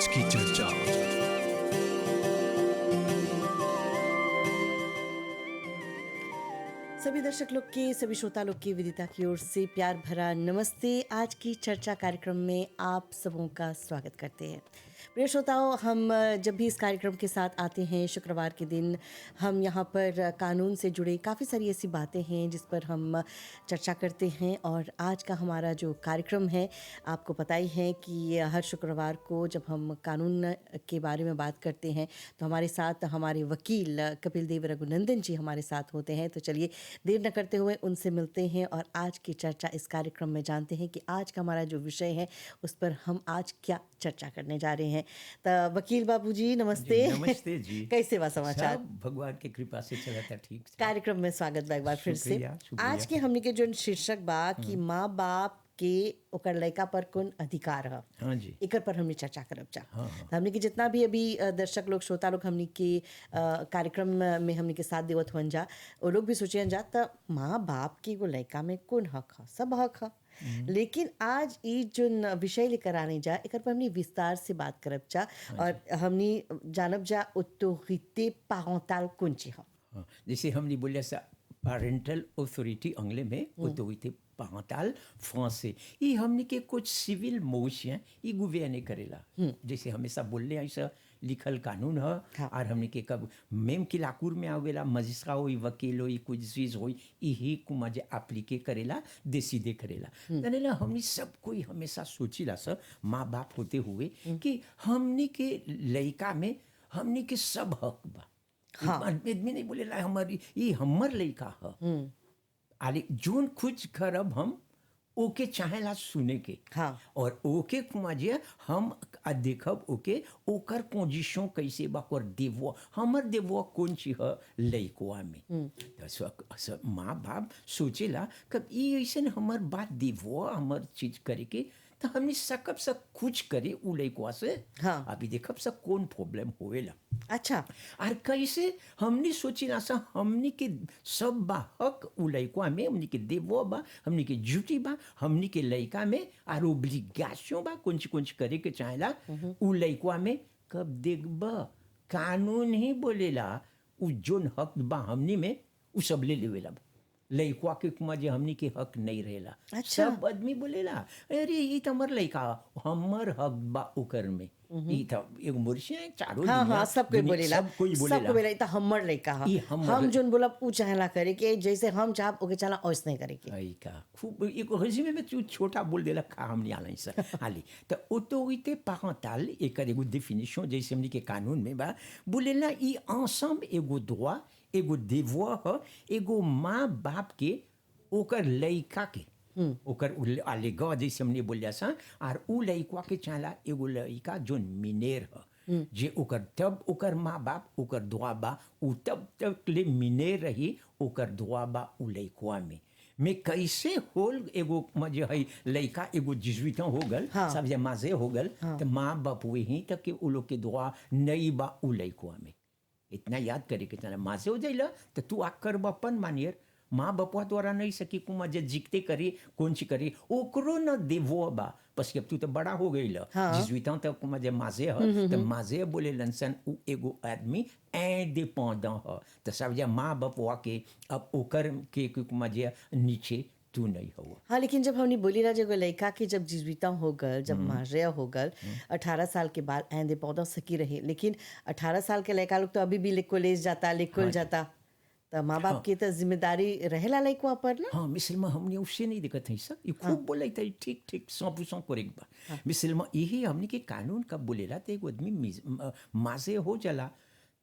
आज की चर्चा। सभी दर्शक लोग के, सभी श्रोता लोग की विदिता की ओर से प्यार भरा नमस्ते। आज की चर्चा कार्यक्रम में आप सबों का स्वागत करते हैं। प्रिय श्रोताओं, हम जब भी इस कार्यक्रम के साथ आते हैं शुक्रवार के दिन, हम यहाँ पर कानून से जुड़े काफ़ी सारी ऐसी बातें हैं जिस पर हम चर्चा करते हैं। और आज का हमारा जो कार्यक्रम है, आपको पता ही है कि हर शुक्रवार को जब हम कानून के बारे में बात करते हैं तो हमारे साथ हमारे वकील कपिल देव रघुनंदन जी हमारे साथ होते हैं। तो चलिए देर न करते हुए उनसे मिलते हैं और आज की चर्चा इस कार्यक्रम में जानते हैं कि आज का हमारा जो विषय है उस पर हम आज क्या चर्चा करने जा रहे हैं। तो वकील बाबू जी नमस्ते। जी, नमस्ते जी। कैसे बा समाचार? सब भगवान के कृपा से चलता ठीक से। कार्यक्रम में स्वागत बा एक बार फिर से। शुक्रिया, शुक्रिया। आज के हमने के जो शीर्षक बा कि माँ बाप के ओकर लड़का पर कौन अधिकार है, हाँ जी। एकर पर हमने चर्चा करब जा। हाँ। तो हमने के जितना भी अभी दर्शक लोग श्रोता लोग हमने के कार्यक्रम में हमने के साथ देवत हुन जा, वो लोग भी सोचे जा त माँ बाप के एगो लड़का में कौन हक है, सब हक है। लेकिन आज ये जो विषय लेकर आने जा, एकर पर हमने विस्तार से बात करब जा और हमने जानब जा ऑटोरिटे पैरेंटल कौन ची है। हाँ, जैसे हमने बोलिया सा पेरेंटल अथॉरिटी अंग्रेजी में ऑटोरिटी पैरेंटल फ्रांसे, ये हमने के कुछ सिविल मोश हैं, ये गुवेने करेला। जैसे हमेशा बोलले ऐसा लिखल कानून है। हाँ। और हमने के कब मेम की लाकूर में आवेला मजिस्ट्रा होई, वकील होई, कुछ चीज होई, यही को मजे एप्लीके करेला, देसीदे करेला। तनेला हमने सब कोई हमेशा सोचीला सर माँ बाप होते हुए कि हमने के लड़का में हमने के सब हक बा। हाँ। आदमी नहीं बोलेला हमारी ये हमर लड़का है। आले जोन कुछ करब हम ओके चाहेला सुने के। हाँ। और ओके कुमाजिया हम देखब ओके ओकर पोजीशन कैसे बा और देवो हमर देवो कौन ची है लइकवा में। तो माँ बाप सोचेला कब ये ऐसे हमर बात देवो हमर चीज करे के तो हमने सकब सब कुछ करे उ लइकवा से। हाँ। अभी देखब सब कौन प्रॉब्लम होएला। अच्छा। और कैसे हमने सोची ना सा हमने के सब बा हक उ लइकवा में, हमने के देवो बा, हमने के ड्यूटी बा, हमने के लइका में और ओब्लिगेशन बा कुछ करे के चाहेला उ लइकवा में। कब देखबा कानून ही बोलेला उ जोन हक बा हमनी में उ सब ले लेवेला। लइकवा के कुमा जे हमनी के हक नहीं रहेला। अच्छा। सब आदमी बोलेला अरे ये तो हमर लइका हमर हक बा ओकर में। ये तो एगो मुर्शिया चारों हाँ दुनिया हाँ, सब कोई बोलेला, सब कोई सब बोलेला कोई बोलेला इता हमर लइका ई है। हमर हम लइका। जोन बोलब उ चाहेला करे के, जैसे हम चाहब ओके चला ओइसने करे के। आई का खूब एक रेज्यूमे में तू छोटा बोल देला खा हम नहीं आला सर आली तो ऑटोरिटे पैरेंटल एक एगो डेफिनेशन जैसे हमनी के कानून में बा बोलेला ई ensemble एगो droit एगो devoir है एगो माँ बाप के ओकर लइका के ओकर आलेगा जैसे हमने बोलिया सा और उ लइकवा के चाला एगो लइका जोन मिनेर है जे ओकर तब ओकर माँ बाप ओकर दुआ बा उ तब तक ले मिनेर रही ओकर दुआ बा उ लइकवा में कैसे होल एगो मजे है लइका एगो 18 हो गल। हाँ। सब जे माजे हो गल। हाँ। तो माँ बाप वही तक के उ लोग के दुआ नहीं बा उ लइकवा में। इतना याद करे के तना मासे हो जाइला तो तू आकर बपन मानियर माँ बापवा द्वारा नहीं सकी कुमा जे जिकते करी कौन सी करी ओकरो न देवो बा बस अब तू तो बड़ा हो गई ला। हाँ। जिसविता तक कुमा जे माजे है तो माजे बोले लंसन उ एगो आदमी इंडिपेंडेंट है। तो सब जे माँ बापवा के अब ओकर के कुमा जे नीचे तू नहीं हो। हाँ, लेकिन जब हमने बोली ना जब लड़का के जब जीविता हो गल, जब मार्जिया हो गल, 18 साल के बाद ऐंदे पौधा सकी रहे, लेकिन 18 साल के लड़का लोग तो अभी भी कॉलेज जाता, लेकुल जाता, तो माँ बाप की तो जिम्मेदारी रहेला लड़का पर ना। हाँ मिसल में हमने उससे नहीं दिक्कत है सर ये खूब बोला था ठीक ठीक 100% करेक्ट बा। मिसल में यही हमने के कानून कब बोलेला तो एक आदमी मासे हो चला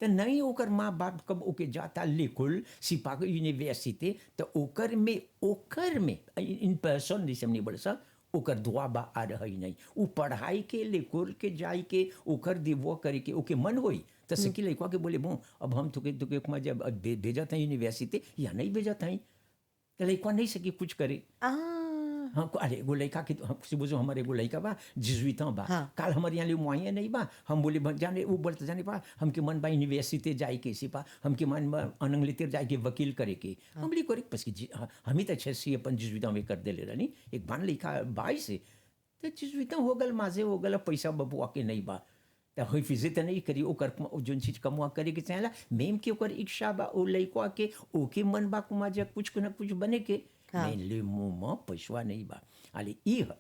तो नहीं ओकर माँ बाप कब ओके जाता लेकुल सिपाही यूनिवर्सिटी तो ओकर में इन पर्सन जैसे हमने बोले सर ओकर दुआ बा आ रही नहीं उ पढ़ाई के लेकुल के जाई के ओकर देवो करे के ओके मन होई तो सकी लइकवा के बोले बो अब हम तुके जब भेजत हैं यूनिवर्सिटी या नहीं भेजत हैं तो लइकवा नहीं सकी कुछ करे। हाँ अरे एगो लड़का के बुझो हमारे एगो लड़का बा 18 बा। हाँ। काल हमारे यहाँ ले मुआइया नहीं बा हम बोले जाने वो बोलते जाने पा हमके मन बा यूनिवर्सिटी जाए के सिपा हमके मन बा अनंगलितर जाए के वकील करे के। हम बोले करे बस कि हम ही तो 6 अपन 18 में कर दे ले रही एक बान लिखा 22 से तो 18 हो गल माजे हो गल पैसा बबुआ के नहीं बा तो हिफिजे तो नहीं करी ओकर जोन चीज कमुआ करे के चाहेला मेम के ओकर इच्छा बा ओ लइकवा के ओके मन बा कुमा जे कुछ न कुछ बने के हाँ। मैं ले मुंह में पैसवा नहीं बा आले ई ह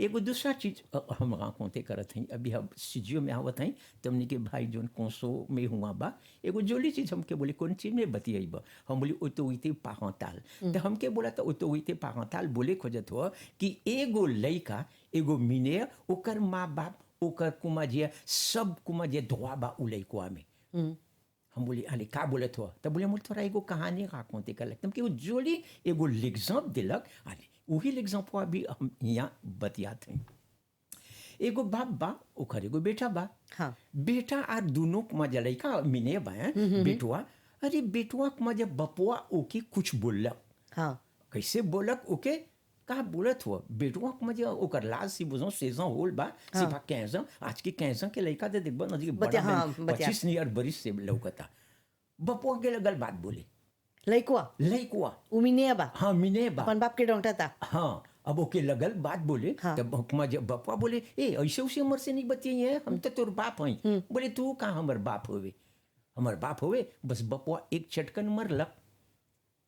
एगो दूसरा चीज हम राकोते करत हई अभी हम सीजियो में आवत हई तमने के भाई जोन कोसो में हुआ बा एगो जोली चीज हमके बोले कौन चीज में बतियाई बा हम बोली ऑटोरिटी पारेंटल तो हमके बोला तो ऑटोरिटी पारेंटल बोले खोजत हो कि एगो लइका एगो मिने ओकर माँ बाप ओकर कुमा जे सब कुमा जे धोआ बा उ लइकवा में हम बोले अरे का बोलत हो तब बोले मोर थोड़ा एगो कहानी राकोते कर लगतम कि वो जोली एगो एग्जाम्पल दिलक अरे वही एग्जाम्पल अभी हम यहाँ बतियात हैं एगो बाप बा ओकर एगो बेटा बा हाँ। बेटा आर दोनों मजा लइका मिने बा बेटुआ अरे बेटुआ मजा बपुआ ओके कुछ बोलक हाँ। कैसे बोलक ओके का बोलत हुआ बेटुआ मजा ओकर लाज सी बुझो 16 होल बा सिर्फ 15 आज के 15 के लइका दे देखबा नदी बतिया, हाँ, बतिया। 25 नियर बरिस से लौकता बपुआ के लगल बात बोले लइकवा लइकुआ बा हाँ मिने बा अपन बाप के डोंटा था हाँ अब ओके लगल बात बोले हाँ। तब हुक्मा जब बप्पा बोले ए ऐसे उसे हमर से नहीं बतियाई है हम तो तोर बाप हई बोले तू कहाँ हमर बाप होवे हमर बाप होवे बस बप्पा एक चटकन मरलक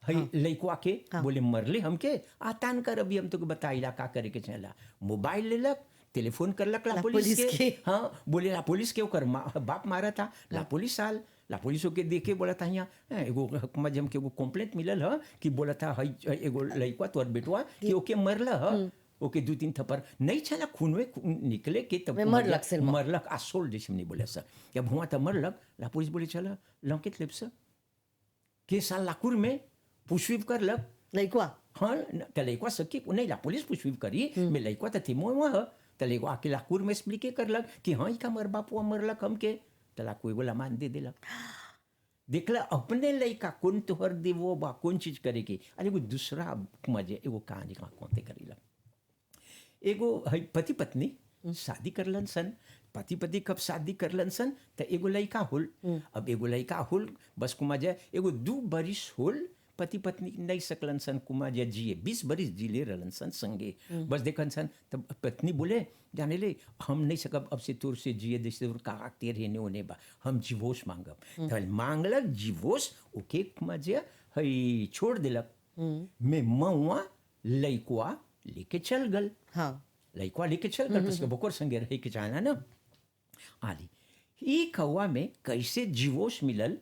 हई लइकवा के बोले मरले हमके आतान कर अभी हम तो बताइला का करे के चला मोबाइल लेलक टेलीफोन करलक ला पुलिस के हाँ बोले ला पुलिस के ओकर बाप मारा था ला पुलिस आल ला पुलिस के देखे बोला था यहाँ एगो जम के एगो कंप्लेंट मिलल ह कि बोला था हई एगो लइकवा तोर बेटवा कि ओके मरल ह ओके 2-3 थप्पड़ नहीं चला खूनवे निकले के तब मरलक आसोल जैसे नहीं बोले सर जब हुआ तब मरलक ला पुलिस बोले चला लंकित लेप सर के साल लाकुर में पुष्पिप करलक लइकवा हाँ तो लइकवा सकी नहीं ला पुलिस पुष्पिप करी मैं लइकवा तो थी मोह ह तो लइकवा के लाकुर में एक्सप्लिके करलक कि हाँ का मर बापुआ मरलक हमके तला कोई बोला मान दे देलक देखला अपने लइका कौन तोहर देवो बा कौन चीज करे की अरे एगो दूसरा मजे एगो कहानी का कोते करीला एगो पति पत्नी शादी करलन सन पति पति कब शादी करलन सन तो एगो लइका होल अब एगो लइका होल बस कुमा जे एगो 2 बरिस होल पति पत्नी नहीं सकलन सन कुमा जे जिए 20 बरिस जिले रहलन सन संगे बस देखन सन तब पत्नी बोले जाने ले हम नहीं सकब अब से तोर से जिए जैसे तोर काराक्टर है होने बा हम डिवोर्स मांगब तो मांगलक डिवोर्स ओके कुमा जे हई छोड़ दिलक मैं मऊआ लइकवा लेके चल गल हाँ। लइकवा लेके चल गल बस बकोर संगे रहे के जाना ना आली ई कौवा में कैसे डिवोर्स मिलल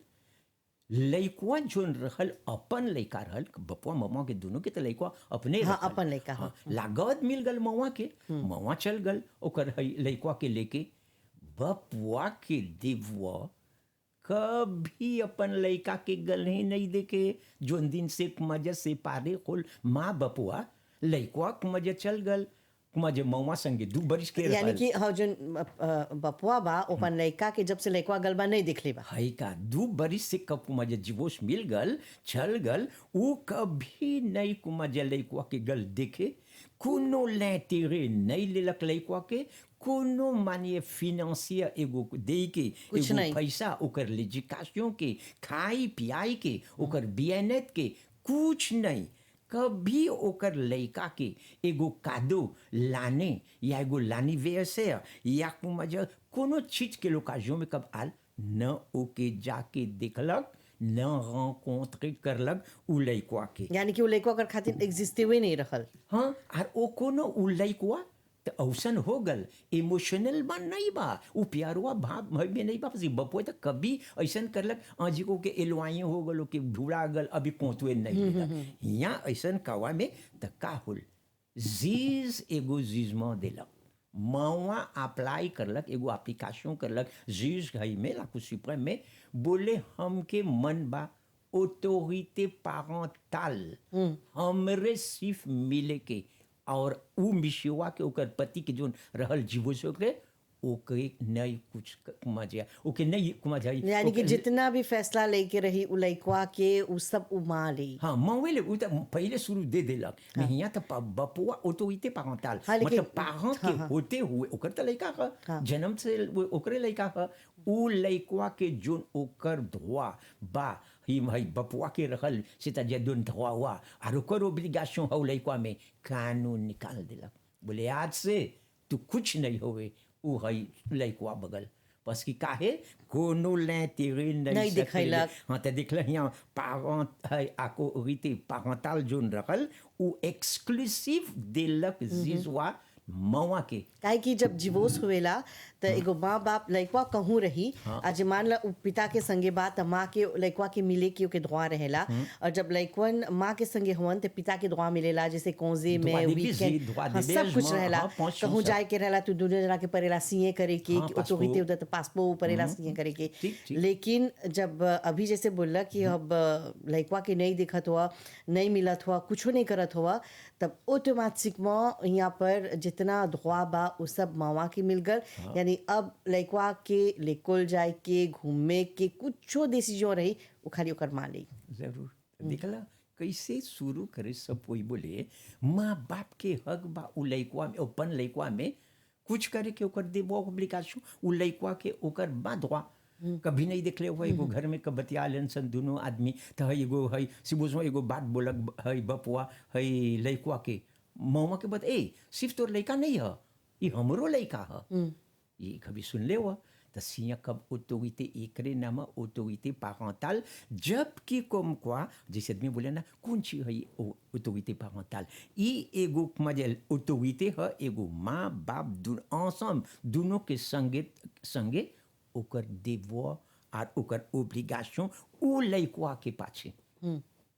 लइकवा जोन रहल अपन लइका रहल बपुआ ममा के दोनों के तो लइकवा अपने हाँ, अपन लइका हाँ लागत मिल गल मवा के मवा चल गल ओकर लइकवा के लेके बपुआ के देववा कभी अपन लइका के गल ही नहीं देखे जोन दिन से मजा से पारे खोल माँ बपुआ लइकवा मजा चल गल मजे मौमा संगे 2 बरिस के यानी कि हाँ जो बपुआ बा ओपन लइका के जब से लइकवा गलबा नहीं दिखले बा हई का 2 बरिस से कब मजे डिवोर्स मिल गल चल गल वो कभी नहीं कुमजे लइकवा के गल देखे कोनो लेतेरे नहीं लेलक लइकवा के कोनो मानिए फिनेंशियर एगो दे के एगो पैसा ओकर लेजिकाशन के खाई पियाई के ओकर बियानेत के कुछ नहीं कभी ओकर लइका के एगो कादो लाने या एगो लानी वैसे या कुमजा कोनो चीज के लोकाजों में कब आल न ओके जाके देखलक न रंकोंट्रे करलक उ लइकवा के यानी कि उ लइकवा कर खातिर एग्जिस्ट हुए नहीं रहल हाँ और ओ कोनो उ लइकवा तो औसन हो गल इमोशनल बा नहीं बा उ प्यारवा भाव में नहीं बा बपुआ तो कभी ऐसन करलक आजी को के एलवाइए हो गलो कि भूड़ा गल अभी कोतुए नहीं यहाँ ऐसन कवा में तो का होल जीज एगो जीजमा देलक मवा अप्लाई करलक एगो एप्लीकेशन करलक जीज घई में लाकू सुप्रीम में बोले हमके मन बा ऑटोरिटी पारेंटल हमरे सिर्फ मिले के और उ मिशिवा के ओकर पति के जोन रहल जीवोस ओकरे ओके नहीं कुछ मजा ओके नहीं मजा यानी कि जितना भी फैसला लेके रही उ लइकवा के उ सब उमा ली हाँ मवेले उ तो पहले शुरू दे देलक नहीं यहाँ तो बपुआ ऑटोरिटी पारेंटल मतलब पारेंट के होते हुए ओकर तो लइका का जन्म से ओकरे लइका का उ लइकवा के जोन ओकर धोआ बा ही भाई बपुआ के रहल से जे दोन धोआ हुआ और ओकर ओब्लिगेशन हो लइकवा में कानून निकाल दिलक बोले आज से तू कुछ नहीं होवे उ हई लइकवा बगल बस कि काहे कोनो ले तेरे नहीं नहीं सकले दिखैलक। हाँ तो देख यहाँ पारंट है आको रीते पारंटाल जोन रखल उ एक्सक्लूसिव देलक जिजवा मवा के काहे कि जब डिवोर्स हुएला त एगो माँ बाप लइकवा कहूँ रही आज मान ला उ पिता के संगे बा त माँ के लइकवा के मिले के ओके दुआ रहेला और जब लइकवन माँ के संगे हुवन त पिता के दुआ मिलेला जैसे कोंजे में दुआ दे वीकेंड बिजी, दुआ हाँ दे सब बेज कुछ माँ, रहेला हाँ, पहुँच कहूँ सब। जाए के रहेला तू दोनों जना के परेला सीए करे के हाँ, ऑटोरिटी पासपो। उधर त पासपो परेला सीए करे के ठीक, ठीक। लेकिन जब अभी जैसे बोलला कि अब लइकवा के नहीं दिखत हुआ नहीं मिलत हुआ कुछो नहीं करत हुआ तब ऑटोमेटिकली यहाँ पर जितना दुआ बा उ सब मावा के मिल गल यानी अब लइकवा के लेकोल जाए के घूमे के कुछो डिसीजन रही वो खाली ओकर माँ ली जरूर देखला कैसे शुरू करे सब कोई बोले माँ बाप के हक बा उ लइकवा में अपन लइकवा में कुछ करे के ओकर देबो ऑब्लिगेशन उ लइकवा के ओकर बादवा कभी नहीं देखले हुआ एगो घर में कब बतिया लेन सन दोनों आदमी तो है एगो है सिबुजवा एगो बात बोलक है बपुआ है लइकवा के मौमा के बत ए सिर्फ तोर लइका नहीं है ये हमरो लइका है ये कभी सुन ले हुआ तो सिया कब ऑटोरिटे एकरे नाम ऑटोरिटे पारेंटल जबकि comme quoi जैसे आदमी बोले ना कौन चीज है ऑटोरिटे पारेंटल ई एगो मजे ऑटोरिटे है एगो माँ बाप ensemble दोनों के संगे ओकर देवो और ओकर ओब्लिगेशन उ लइकवा के पाछे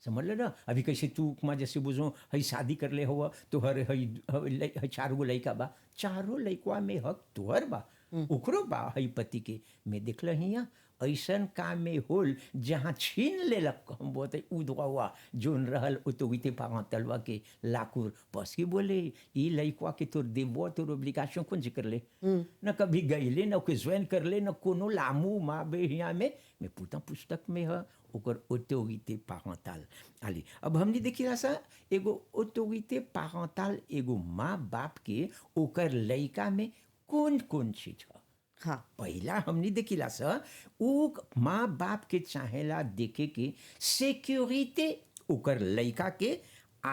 समझ ले ना अभी कैसे तू माँ जैसे बुझो हई शादी कर ले हुआ तो हर हई चार गो लइका बा चारों लइकवा में हक तोहर बा ओकरो बा हई पति के मैं देखल हिया ऐसन काम में होल जहाँ छीन लेलक हम बोते उदवा हुआ जोन रहल ऑटोरिटे पारेंटलवा के लाकुर बस की बोले ई लइकवा के तोर देबो तोर ओब्लिगेशन कौन कर ले न कभी गईले न कोई ज्वाइन कर ले न कोनो लामू माँ बे हिया में मैं पूता पुस्तक में है ओकर ऑटोरिटे पारेंटल आली अब हमने देखिला सा एगो ऑटोरिटे पारेंटल एगो माँ बाप के ओकर लइका में कौन कौन चीज है हाँ पहला हमने देखिला सा उ माँ बाप के चाहेला देखे के सिक्योरिटी ओकर लइका के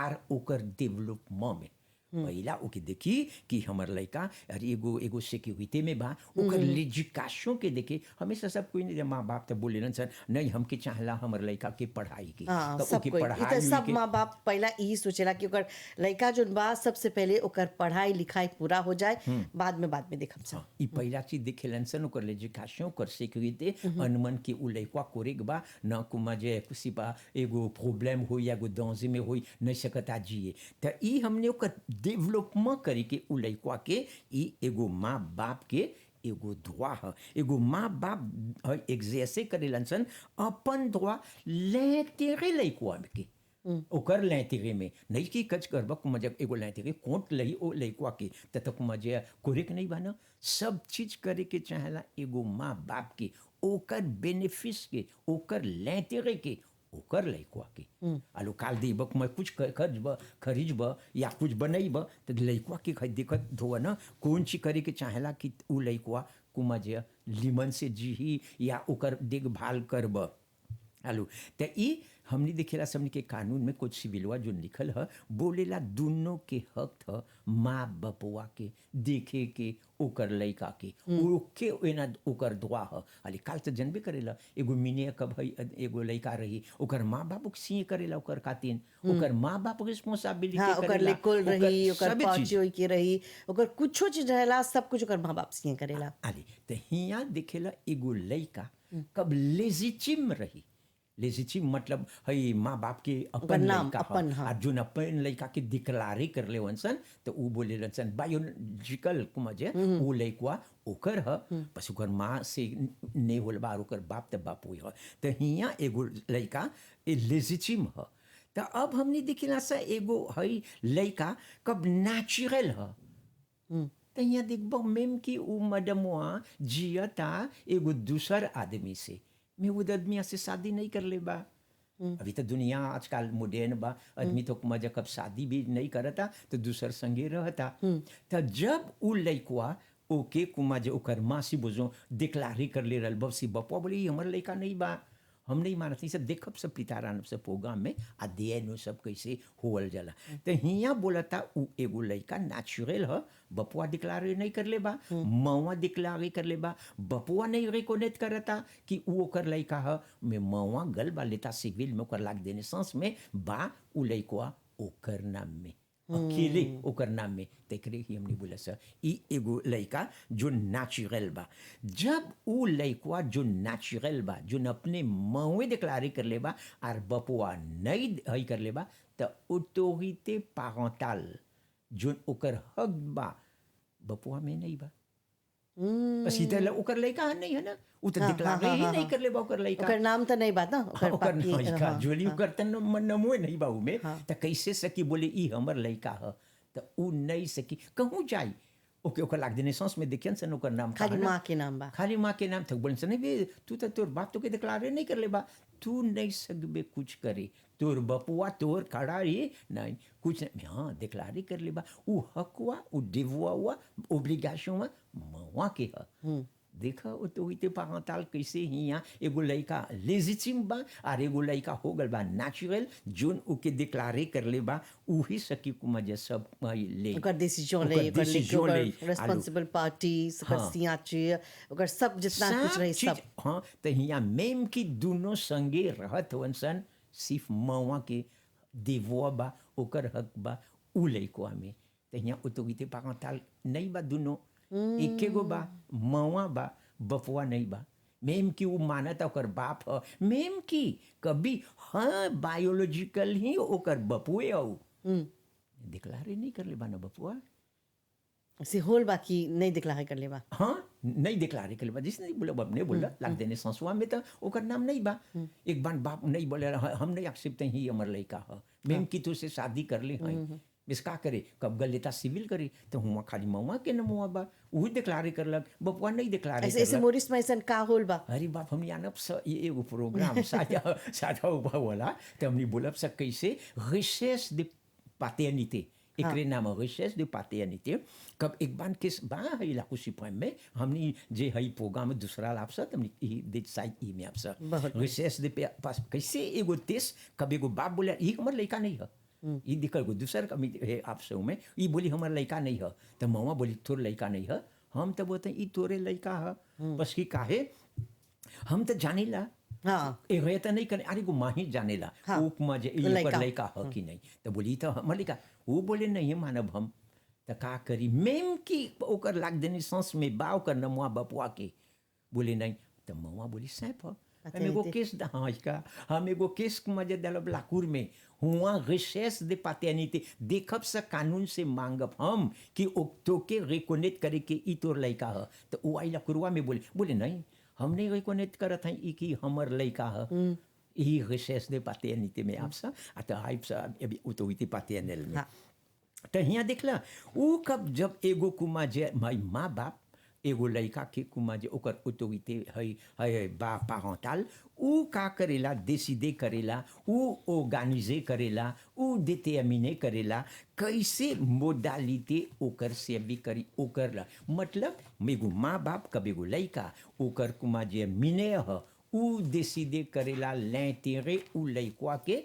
आर ओकर डेवलपमेंट में पहला ओके देखी कि हमर लइका अरे एगो सिक्योरिटी में बा ओकर एजुकेशन के देखे हमेशा सब कोई नहीं माँ बाप तो बोले ना सर नहीं हमके चाहला हमर लइका के पढ़ाई की हाँ तो सब ओके कोई पढ़ाई इधर सब के माँ बाप पहला यही सोचेला कि ओकर लइका जोन बा सबसे पहले ओकर पढ़ाई लिखाई पूरा हो जाए बाद में देखम सब ई पहला चीज देखेलन सन ओकर एजुकेशन ओकर सिक्योरिटी अनमन के उ लइका कोरेक बा न कुमा जे कुसी बा एगो प्रॉब्लम हो या एगो दांजे में होई नहीं सकता जिए त ई हमने ओकर डेवलपमेंट करे के उ लइका के ई एगो माँ बाप के एगो दुआ है एगो माँ बाप एग्जैसे करेलन सन अपन दुआ लेतेरे लइकवा के ओकर लैतिरे में नहीं कि कच करबा कुमजे एगो लैतिरे कोट लही ओ लइकवा के तत कुमजे कोरिक नहीं बना सब चीज करे के चाहेला एगो माँ बाप के ओकर बेनिफिस के ओकर लैतिरे के ओकर लइकवा के आलू काल देबक मैं कुछ खरीजब या कुछ बनैब तो लइकवा के दिक्कत धोआ ना कौन चीज करे के चाहेला कि उ लइकवा कुमजे लिमन से जीही या ओकर देखभाल करब आलू तो ई हमने देखेला सबने के कानून में कुछ सिविलवा जो लिखल है बोलेला दोनों के हक था माँ बपुआ के देखे के ओकर लइका के ओके एना ओकर दुआ है अली काल तो जनबे करेला एगो मिने कब है एगो लइका रही ओकर माँ बाप सीए करेला ओकर खातिन ओकर माँ बाप रिस्पांसिबिलिटी हाँ ओकर करेला लेकोल रही ओकर सबे चीज। पाँच के रही ओकर कुछो चीज रहेला सब कुछ ओकर माँ बाप से करेला आली तो हिया देखेला एगो लइका कब लेजिटिम रही लेजिटिम मतलब हई माँ बाप के अपन नाम, लइका अपन, हाँ। और जोन अपन लइका के डिक्लारे कर ले वंसन तो उ बोले सन बायोलॉजिकल कुमजे उ लइकवा ओकर ह बस ओकर माँ से ने होल बा और ओकर बाप त बाप हुई ह तो हिया एगो लइका ए लेजिटिम ह तो अब हमने देखिला सा एगो हई लइका कब नेचुरल ह तो यहाँ देखबो मेम कि उ मडमुआ जियता एगो दूसर आदमी से मैं वो आदमी से शादी नहीं कर ले बा अभी तो दुनिया आजकल मॉडर्न बा आदमी तो मजा कब शादी भी नहीं करता तो दूसर संगे रहता तो जब उ लइकवा ओके कुमा जे ओकर माँ से बोझो डिक्लारे कर ले रहल बसी बपुआ बोले हमर लइका नहीं बा हम नहीं मानत नहीं सब देखब सब पितारान सब प्रोग्राम में अध्ययन सब कैसे होवल जाला तो हिया बोलता उ एगो लड़का नेचुरल ह बपुआ डिक्लारे नहीं कर ले बा मौआ डिक्लारे कर ले बा बपुआ नहीं रिकोनेट करता कि उ ओकर लड़का ह में मौआ गल बा लेता सिविल में ओकर लाग देने सांस में बा उ लड़का ओकर नाम में अकेले ओकर नाम में तेकरे ही हमने बोला सर ई एगो लड़का जो नेचुरल बा जब उ लड़का जो नेचुरल बा जो अपने मौए डिक्लारे कर ले बा और बपुआ नहीं हई कर ले बा तो ऑटोरिटे पैरेंटल जो ओकर हक बा बपुआ में नहीं बा बस इधर ओकर लड़का नहीं है ना उ तो डिक्लारे ही नहीं कर ले बा ओकर लड़का ओकर नाम तो नहीं बात ना ओकर लड़का जोली ओकर तन नमो नहीं बा में त कैसे सकी बोले ई हमर लड़का ह त उ नहीं सकी कहूँ जाई ओके ओकर लाग देने सांस में देखियन सन ओकर नाम खाली माँ के नाम बा खाली माँ के नाम तक बोलन सन बे तू तो तोर बाप तो के डिक्लारे नहीं कर ले बा तू नहीं सकबे कुछ करे तोर बपुआ तोर खड़ा ही नहीं कुछ नहीं हाँ डिक्लारे कर ले बा उ हकवा उ डिववा हुआ ओब्लिगेशन हुआ मवा के ह देखा ऑटोरिटे पैरेंटल कैसे हिया एगो लड़का लेजिटिम बा और एगो लड़का हो गल बा नेचुरल जोन ओके डिक्लारे कर ले बा उही सकी कुमा जे सब ले ओकर डिसीजन ले ओकर रिस्पांसिबल पार्टी ओकर सियाची ओकर सब जितना कुछ रही सब हाँ तो हिया मेम की दोनों संगे रहत हवन सन सिर्फ मवा के देववा बा ओकर हक बा उ लड़का में तो हिया ऑटोरिटे पैरेंटल नहीं बा दोनों एके गो बा मवा बा बपुआ नहीं बा मेम की वो मानता ओकर बाप ह मेम की कभी हाँ बायोलॉजिकल ही ओकर बपुए हो डिक्लारे नहीं कर ले बा ना बपुआ से होल बाकी नहीं डिक्लारे कर ले बा हाँ नहीं डिक्लारे कर ले बा जिसने बोला बाप ने बोला लाग देने संसुआ में तो ओकर नाम नहीं बा एक बार बाप नहीं बोले हम नहीं एक्सेप्ट ही हमर लड़का ह मेम की तो से शादी कर ले हैं बिस का करे कब गल लेता सिविल करे तो हुआ खाली मवा के न मुआ बा वही डिक्लारे करलक बपुआ नहीं डिक्लारे ऐसे ऐसे मोरिस में ऐसा का होल बा अरे बाप हम यानब ये एगो प्रोग्राम साझा साझा हुआ वाला तो हमने बोलब सब कैसे रिसेस दे पाटर्निटे एकरे नाम रिसेस दे पाटर्निटे कब एक बार किस बा है लाखों सिपाही में हमने जे हई प्रोग्राम दूसरा लाभ सा हमने ई दे साइड ई में आप सा रिसेस दे पास कैसे एगो देश कब एगो बाप बोले ई हमर लड़का नहीं है ये दिक्कत को दूसर कमी है आप सब में ये बोली हमारा लड़का नहीं है तो मवा बोली तोर लड़का नहीं है हम तो बोलते ये तोरे लड़का है बस की काहे हम तो जाने ला हाँ एक रहता नहीं करे अरे को माँ ही जाने ला उपमा जे ये पर लड़का है कि नहीं तो बोली तो हमारे लड़का वो बोले नहीं मानब हम तो का करी मेम की ओकर लाग देने सांस में बा ओकर नमुआ बपुआ के बोले नहीं तो मवा बोली सैप है हम एगो केस हाँ इसका हम एगो केस मजे दलब लाकूर में हुआ रिसेस दे पाटर्निटे देखब से कानून से मांगब हम कि तो के रिकोनेट करे के ई तोर लड़का है तो वो आई लाकुरवा में बोले नहीं हम नहीं रिकोनेट करत हैं ई कि हमर लड़का है ई रिसेस दे पाटर्निटे में आप सा तो हाइप सा अभी ऑटोरिटे पैरेंटल में तो हिया देखला वो कब जब एगो कुमा जे माँ बाप एगो लड़का के कुमा जे ओकर ऑटोरिटे है बा पैरेंटल उ का करेला डिसाइडे करेला उ ऑर्गेनाइजे करेला उ डिटरमिने करेला कैसे मोडालिटी ओकर सेवी करी ओकर ला मतलब एगो माँ बाप कब एगो लड़का ओकर कुमा जे मिने ह उ डिसाइडे करेला l'intérêt उ लड़का के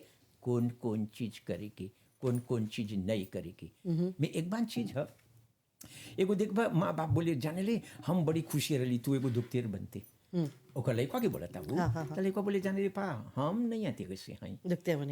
कौन कौन चीज करे के कौन चीज नहीं करे के में एक बार चीज है एगो देखबा माँ बाप बोले जाने ले हम बड़ी खुशी रही तू एगो डॉक्टर बनते ओकर लड़का के बोला था वो तो लड़का बोले जाने रे पा हम नहीं आते कैसे हैं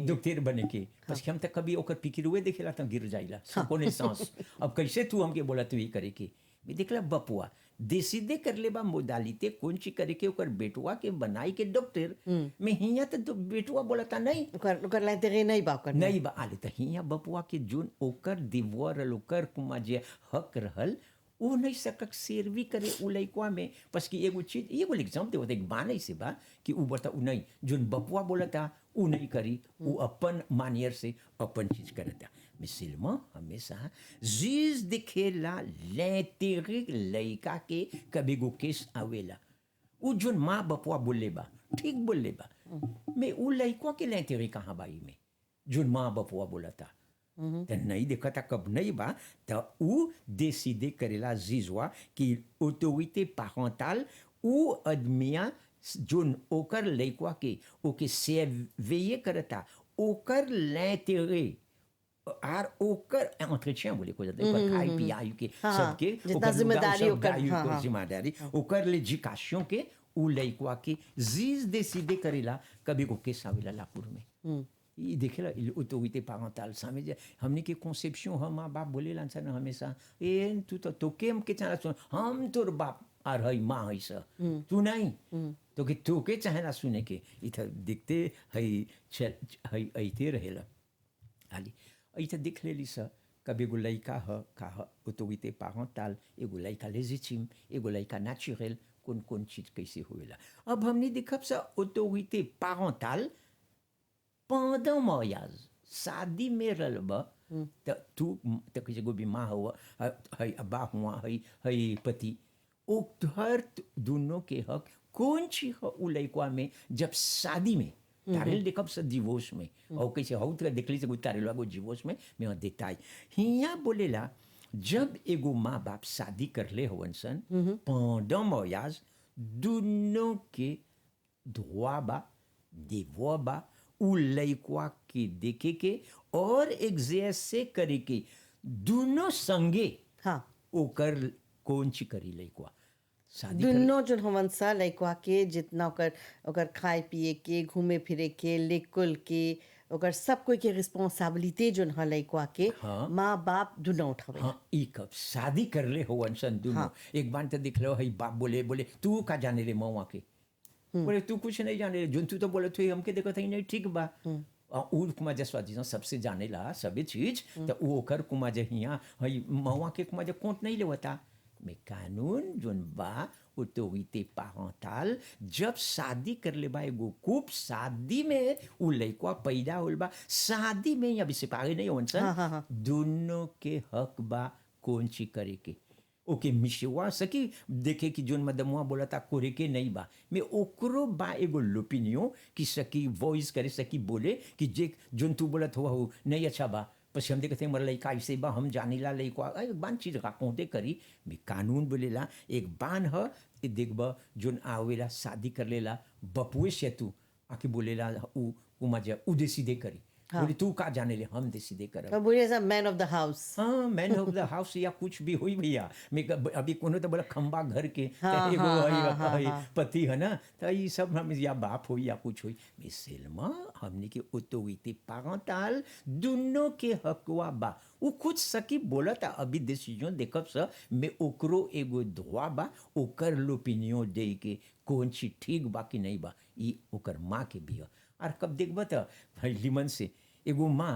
डॉक्टर बने के बस हम तक कभी ओकर पिकिर हुए देखेला तो गिर जाइला कोने सांस अब कैसे तू हमके बोला तू ही करे के मैं देखला बपुआ डिसाइडे कर ले बा मोडालिटी कौन ची करे के ओकर बेटुआ के बनाई के डॉक्टर में हिया तो बेटुआ बोला था नहीं ओकर लाइते नहीं बा ओकर नहीं बा आले तो हिया बपुआ के जोन ओकर दिवर ओकर कुमा जे हक रहल वो नहीं सकक सेरवी करे उ लइकवा में बस की एगो चीज एगो एग्जाम्पल होता एक बान ऐसे बा कि उ बता उ नहीं जोन बपुआ बोलता उ नहीं करी उ अपन मानियर से अपन चीज करता मिसलमा हमेशा जीज दिखेला l'intérêt लइका के कभी गो केस आवेला उ जोन माँ बपुआ बोले बा ठीक बोले बा मैं उ लइकवा के l'intérêt कहाँ बाई में जोन माँ बपुआ बोलता तो नहीं देखा था कब नहीं बा तो उ डिसाइडे करेला जीजवा कि ऑटोरिटे पैरेंटल उ आदमिया जोन ओकर लइकवा के ओके सेवेये करता ओकर l'intérêt आर ओकर entretien बोले को जाता ओकर खाई पियाई के हाँ, सबके जितना ओकर लुगा जिम्मेदारी सब ओकर, दायु हाँ, को हाँ। जिम्मेदारी ओकर l'éducation के उ लइकवा के जीज décider करेला कभी को केस आवेला लापुर में ये देखेला ऑटोरिटी पारेंटल सामे जे हमने के conception हम माँ बाप बोले लन सन हमेशा ए तू तो तोके हम के चाहला सुन हम तोर बाप आर हई माँ हई स तू नहीं तो कि तू के चाहेला सुने के इधर दिखते हई चल हई ऐते रहेला हाली ऐते देख लेली स कभी एगो लइका ह का ह ऑटोरिटी पारेंटल एगो लइका लेजिटिम एगो लइका नेचुरल कौन कौन चीज कैसे होएला अब हमने देखब स ऑटोरिटी पारेंटल pendant mariage शादी में रहलबा त तू त किसी को भी माँ हुआ हई अब्बा हुआ हई पति ओ हर दोनों के हक कौन ची ह उ लइकवा में जब शादी में तारेल देखब से डिवोर्स में और कैसे हौ त देखली से तारेल वागो डिवोर्स में मैं देताई हिया बोलेला जब एगो माँ बाप शादी करले होवन सन pendant mariage दोनों के droit बा devoir बा उ लइकवा के देखे के और एक्सरसाइज करे के दोनों संगे हाँ ओकर कौन ची करी लइकवा शादी कर दुनो जोन हमन सा लइकवा के जितना ओकर ओकर खाए पिए के घूमे फिरे के लेकुल के ओकर सब कोई के रिस्पांसिबिलिटी जोन ह लइकवा के हाँ। माँ बाप दुनो उठावे हाँ ई कब शादी करले होवन सन दोनों एक बार तो देख लो हई बाप बोले बोले तू का जाने रे मौआ के बोले तू कुछ नहीं जाने रे जोन तू तो बोले थे हमके देखो थई नहीं ठीक बा उ कुमा जसवा जी सबसे जाने ला सभी चीज तो वो ओकर कुमा जे हिया हई मौआ के कुमा जे कोंट नहीं लेवता में कानून जोन बा ऑटोरिटी पारेंटल जब शादी कर ले बा एगो खूब शादी में उ लइकवा पैदा होल बा शादी में अभी सिपाही नहीं होन सन दोनों के हक बा कौन ची करे के ओके मिशवा सकी देखे कि जोन मदमुआ बोला था कोरे के नहीं बा मैं ओकरो बा एगो लोपिनियो कि सकी वॉइस करे सकी बोले कि जे जोन तू बोलत हुआ हो नहीं अच्छा बा पस हम देखते मर लइका ऐसे बा हम जानीला लइका एक बान चीज राकोंते करी भी कानून बोलेला एक बान ह कि देखबा जोन आवेला शादी कर लेला बपुए से तू आके बोलेला उ मजा उ देसीदे करी बोले तू का जाने ले हम देसीदे करब और बोलिए सब मैन ऑफ द हाउस हाँ मैन ऑफ द हाउस या कुछ भी हुई भैया मैं अभी कोनो तो बोला खंबा घर के हाँ, एगो हाँ, हई पति है ना तो ये सब हम या बाप हो या कुछ हुई मिसलमा हमने के ऑटोरिटी पारेंटल दोनों के हकवा बा उ कुछ सकी बोला था अभी डिसीजन देखब स मैं ओकरो एगो धोआ बा ओकर लोपिनियन दे के कौन ची ठीक बा कि नहीं बा ई ओकर माँ के भी और कब देखबा तो लिमन से एगो माँ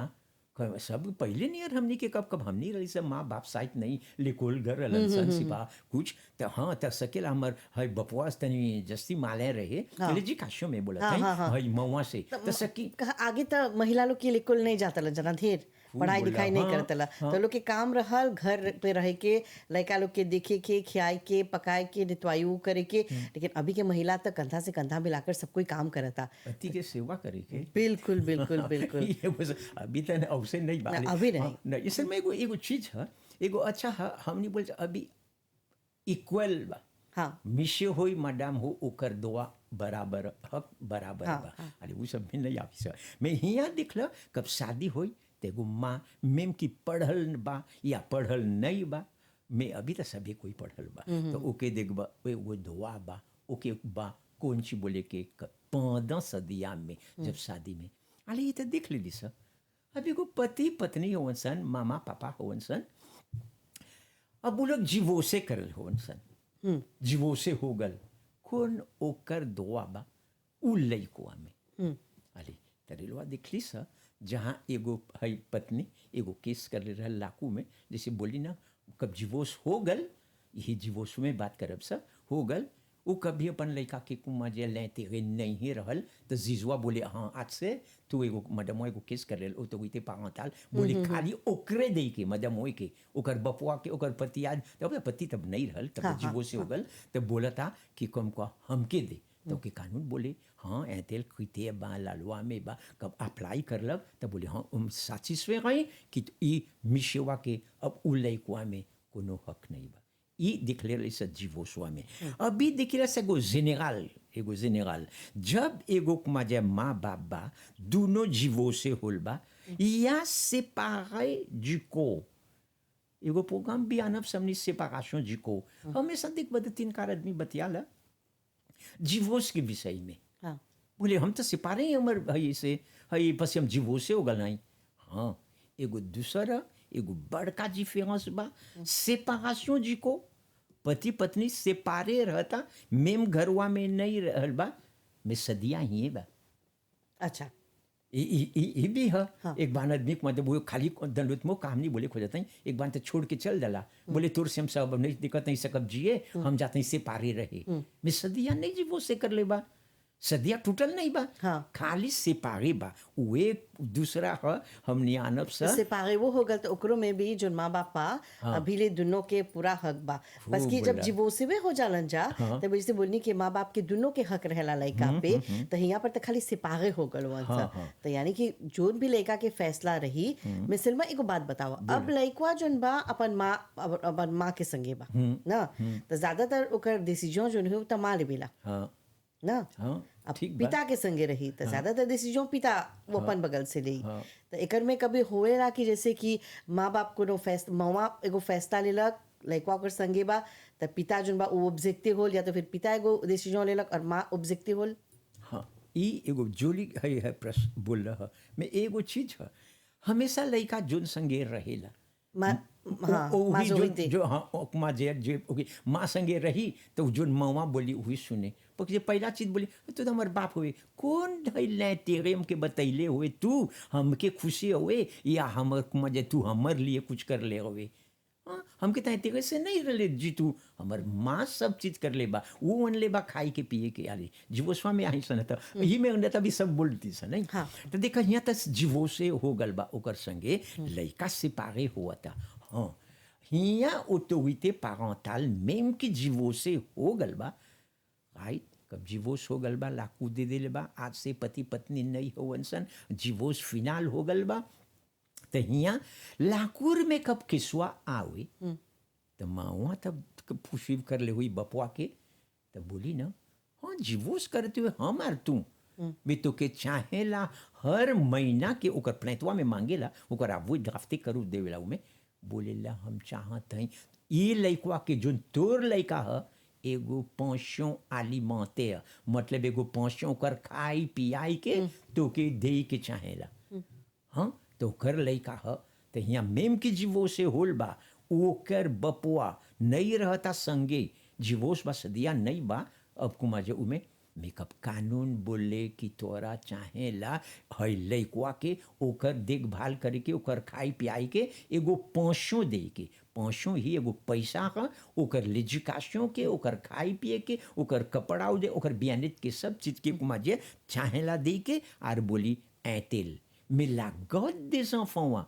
सब पहले नियर हमनी के कब हमनी रही सब माँ बाप साइट नहीं लिकोल घर रहलन सन सिपा कुछ तो हाँ त सकेला हमर हई बपवास तनी जस्ती माले रहे पहले जी काशो में बोला था हई मौवा से त सकी आगे तो महिला लोग के लेकुल नहीं जाता ला जना ढेर पढ़ाई लिखाई नहीं करता ला तो लोग के काम रहल घर पे रह के लड़का लोग के देखे के खियाए के पकाए के नितवायु करे के लेकिन अभी के महिला तो कंधा से कंधा मिलाकर सब कोई काम करता पति के सेवा करे के बिल्कुल बिल्कुल बिल्कुल ये बस अभी तो अवसर नहीं बाले अभी नहीं नहीं इस में एगो एगो चीज है एगो अच्छा है हमनी बोल अभी इक्वल बा हाँ मिशे होई मैडम हो ओकर दुआ बराबर हक बराबर बा अरे वो सब भी नहीं आवी मैं हिया दिखला कब शादी होई तेगो माँ मेम की पढ़ल बा या पढ़ल नहीं बा मैं अभी तो सभी कोई पढ़ल बा तो ओके देखबा वो दुआ बा ओके बा कौन सी बोले के 15 सदिया में जब शादी में अरे ये तो देख लेली सर अभी को पति पत्नी होवन सन मामा पापा होवन सन अब वो लोग जीवो से करल होवन सन जीवो से हो गल कौन ओकर दुआ बा उ लइकवा में अरे तरेलवा देखली सा जहाँ एगो हई पत्नी एगो केस कर ले रहा लाकू में जैसे बोली ना कब डिवोर्स हो गल यही डिवोर्स में बात करब सा हो गल वो कभी अपन लड़का के कुमा जे लेते हुए नहीं रहल तो जीजुआ बोले हाँ आज से तू एगो मदम एगो केस कर ले तो वही पारेंटल बोले खाली ओकरे दे के मदम के ओकर बपुआ के ओकर पति आज तब पति तब नहीं रहल तब डिवोर्स हो गल तब बोला था कि कम को हमके दे तो के कानून बोले हाँ ऐतेल खुते बा लालवा में बा कब अप्लाई करलक तब बोले हाँ साचिस्फे गई कि ई मिशेवा के अब उ लइकवा में कोनो हक नहीं बा ई दिखले रही से जीवोसवा में अभी दिखले से एगो जेनरल एगो जेनेरल जब एगो कुमा जे माँ बाप बा दोनों जीवो से होल बा या séparé du corps एगो प्रोग्राम भी आनब समनी séparation du corps हमेशा देख बद तीन कार आदमी बतियाला डिवोर्स के विषय में हाँ बोले हम तो सिपारे हैं हमर हई से हई बस हम जीवो से हो गल नहीं हाँ एगो दूसरा एगो बड़का डिफरेंस बा सेपारेशन जी को पति पत्नी सेपारे रहता मेम घरवा में नहीं रहल बा में सदिया ही बा अच्छा ये भी है हाँ। एक बार आदमी को मतलब वो खाली दंडुत मो काम नहीं बोले खो जाता है एक बार तो छोड़ के चल दला बोले तोर से हम सब नहीं दिक्कत नहीं सकब जिए हम जाते हैं से पारे रहे मैं सदिया नहीं जी वो से कर ले बा सदिया टूटल नहीं बा हाँ। खाली से पारे बा वो एक दूसरा है हमने आनब सा इससे पागे वो हो गल तो ओकरो में भी जो माँ बाप बा हाँ। अभी ले दोनों के पूरा हक बा बस कि जब बोला। डिवोर्स में हो जालन जा हाँ। तब जैसे बोलनी कि माँ बाप के दोनों के हक रहेला लड़का पे तो यहाँ पर तो खाली सिपाहे हो गल वन हाँ, हाँ। तो यानी कि जोन भी लड़का के फैसला रही मिसल में एगो बात बताओ अब लड़का जोन बा अपन माँ के संगे बा ना तो ज्यादातर ओकर डिसीजन जोन हो तो माँ लेवेला हाँ ना हाँ अब ठीक बा पिता के संगे रही तो ज्यादातर डिसीजन पिता वो अपन बगल से ली हाँ। तो एकर में कभी होएला कि जैसे कि माँ बाप को मवा एगो फैसला लेलक लड़का ओकर संगे बा तो पिता जोन बा वो ऑब्जेक्टिव होल या तो फिर पिता एगो डिसीजन लेलक और माँ ऑब्जेक्टिव होल हाँ ई एगो जोली है प्रश्न बोल रहा मैं एगो चीज है हमेशा लड़का जोन संगे रहेला हाँ ओ माँ ही जो जो होते जो हाँ माँ जे ओके माँ संगे रही तो जो माँ बोली वही सुने पर जे पहला चीज बोली तो हमार बाप हुए कौन धैले तेरे हमके बतैले हुए तू हमके खुशी हुए या हमर कुमा जे तू हमर लिए कुछ कर ले हुए हाँ हमके तय तेरे से नहीं रले जी तू हमर माँ सब चीज कर ले बा वो मन ले बा खाई के पिए के आले जीवोस्वा में आई सन त ही में अंदर तभी सब बोलती सन नहीं हाँ। तो देखा यहाँ तक जीवो से हो गल बा ओकर संगे लड़का से पारे हुआ था हाँ हिया ऑटोरिटे पारेंटल même कि जीवो से हो गल बा राइट कब डिवोर्स हो गल बा लाकू दे देले बा आज से पति पत्नी नहीं होवन सन डिवोर्स फिनाल हो गल बा तो हिया लाकूर में कब किसवा आवे तो माँ तब पुशीव कर ले हुई बपुआ के तब बोली ना हाँ डिवोर्स करते हुए हम आर तू भी तो के चाहेला हर महीना के ओकर प्लेटवा में मांगेला ओकर आबू ड्राफ्टे करू देवेला उमे बोलेला हम चाहत हई ये लइकवा के जोन तोर लइका ह एगो पेंशन alimentaire मतलब एगो पेंशन ओकर खाई पियाई के तो के दे के चाहेला हाँ तो ओकर लइका ह तो यहाँ मेम की जीवो से होल बा ओकर बपुआ नहीं रहता संगे जीवोस बा सदिया नहीं बा अब कुमा जे उमे मेकअप कानून बोले कि तोरा चाहेला हई लइकवा के ओकर देखभाल करे के ओकर खाई पियाई के एगो पेंशन दे के पेंशन ही एगो पैसा ह ओकर लेजुकाशन के ओकर खाई पिए के ओकर कपड़ा दे ओकर बियानित के सब चीज के कुमा जे चाहेला दे के आर बोली ऐतेल mais la God des enfants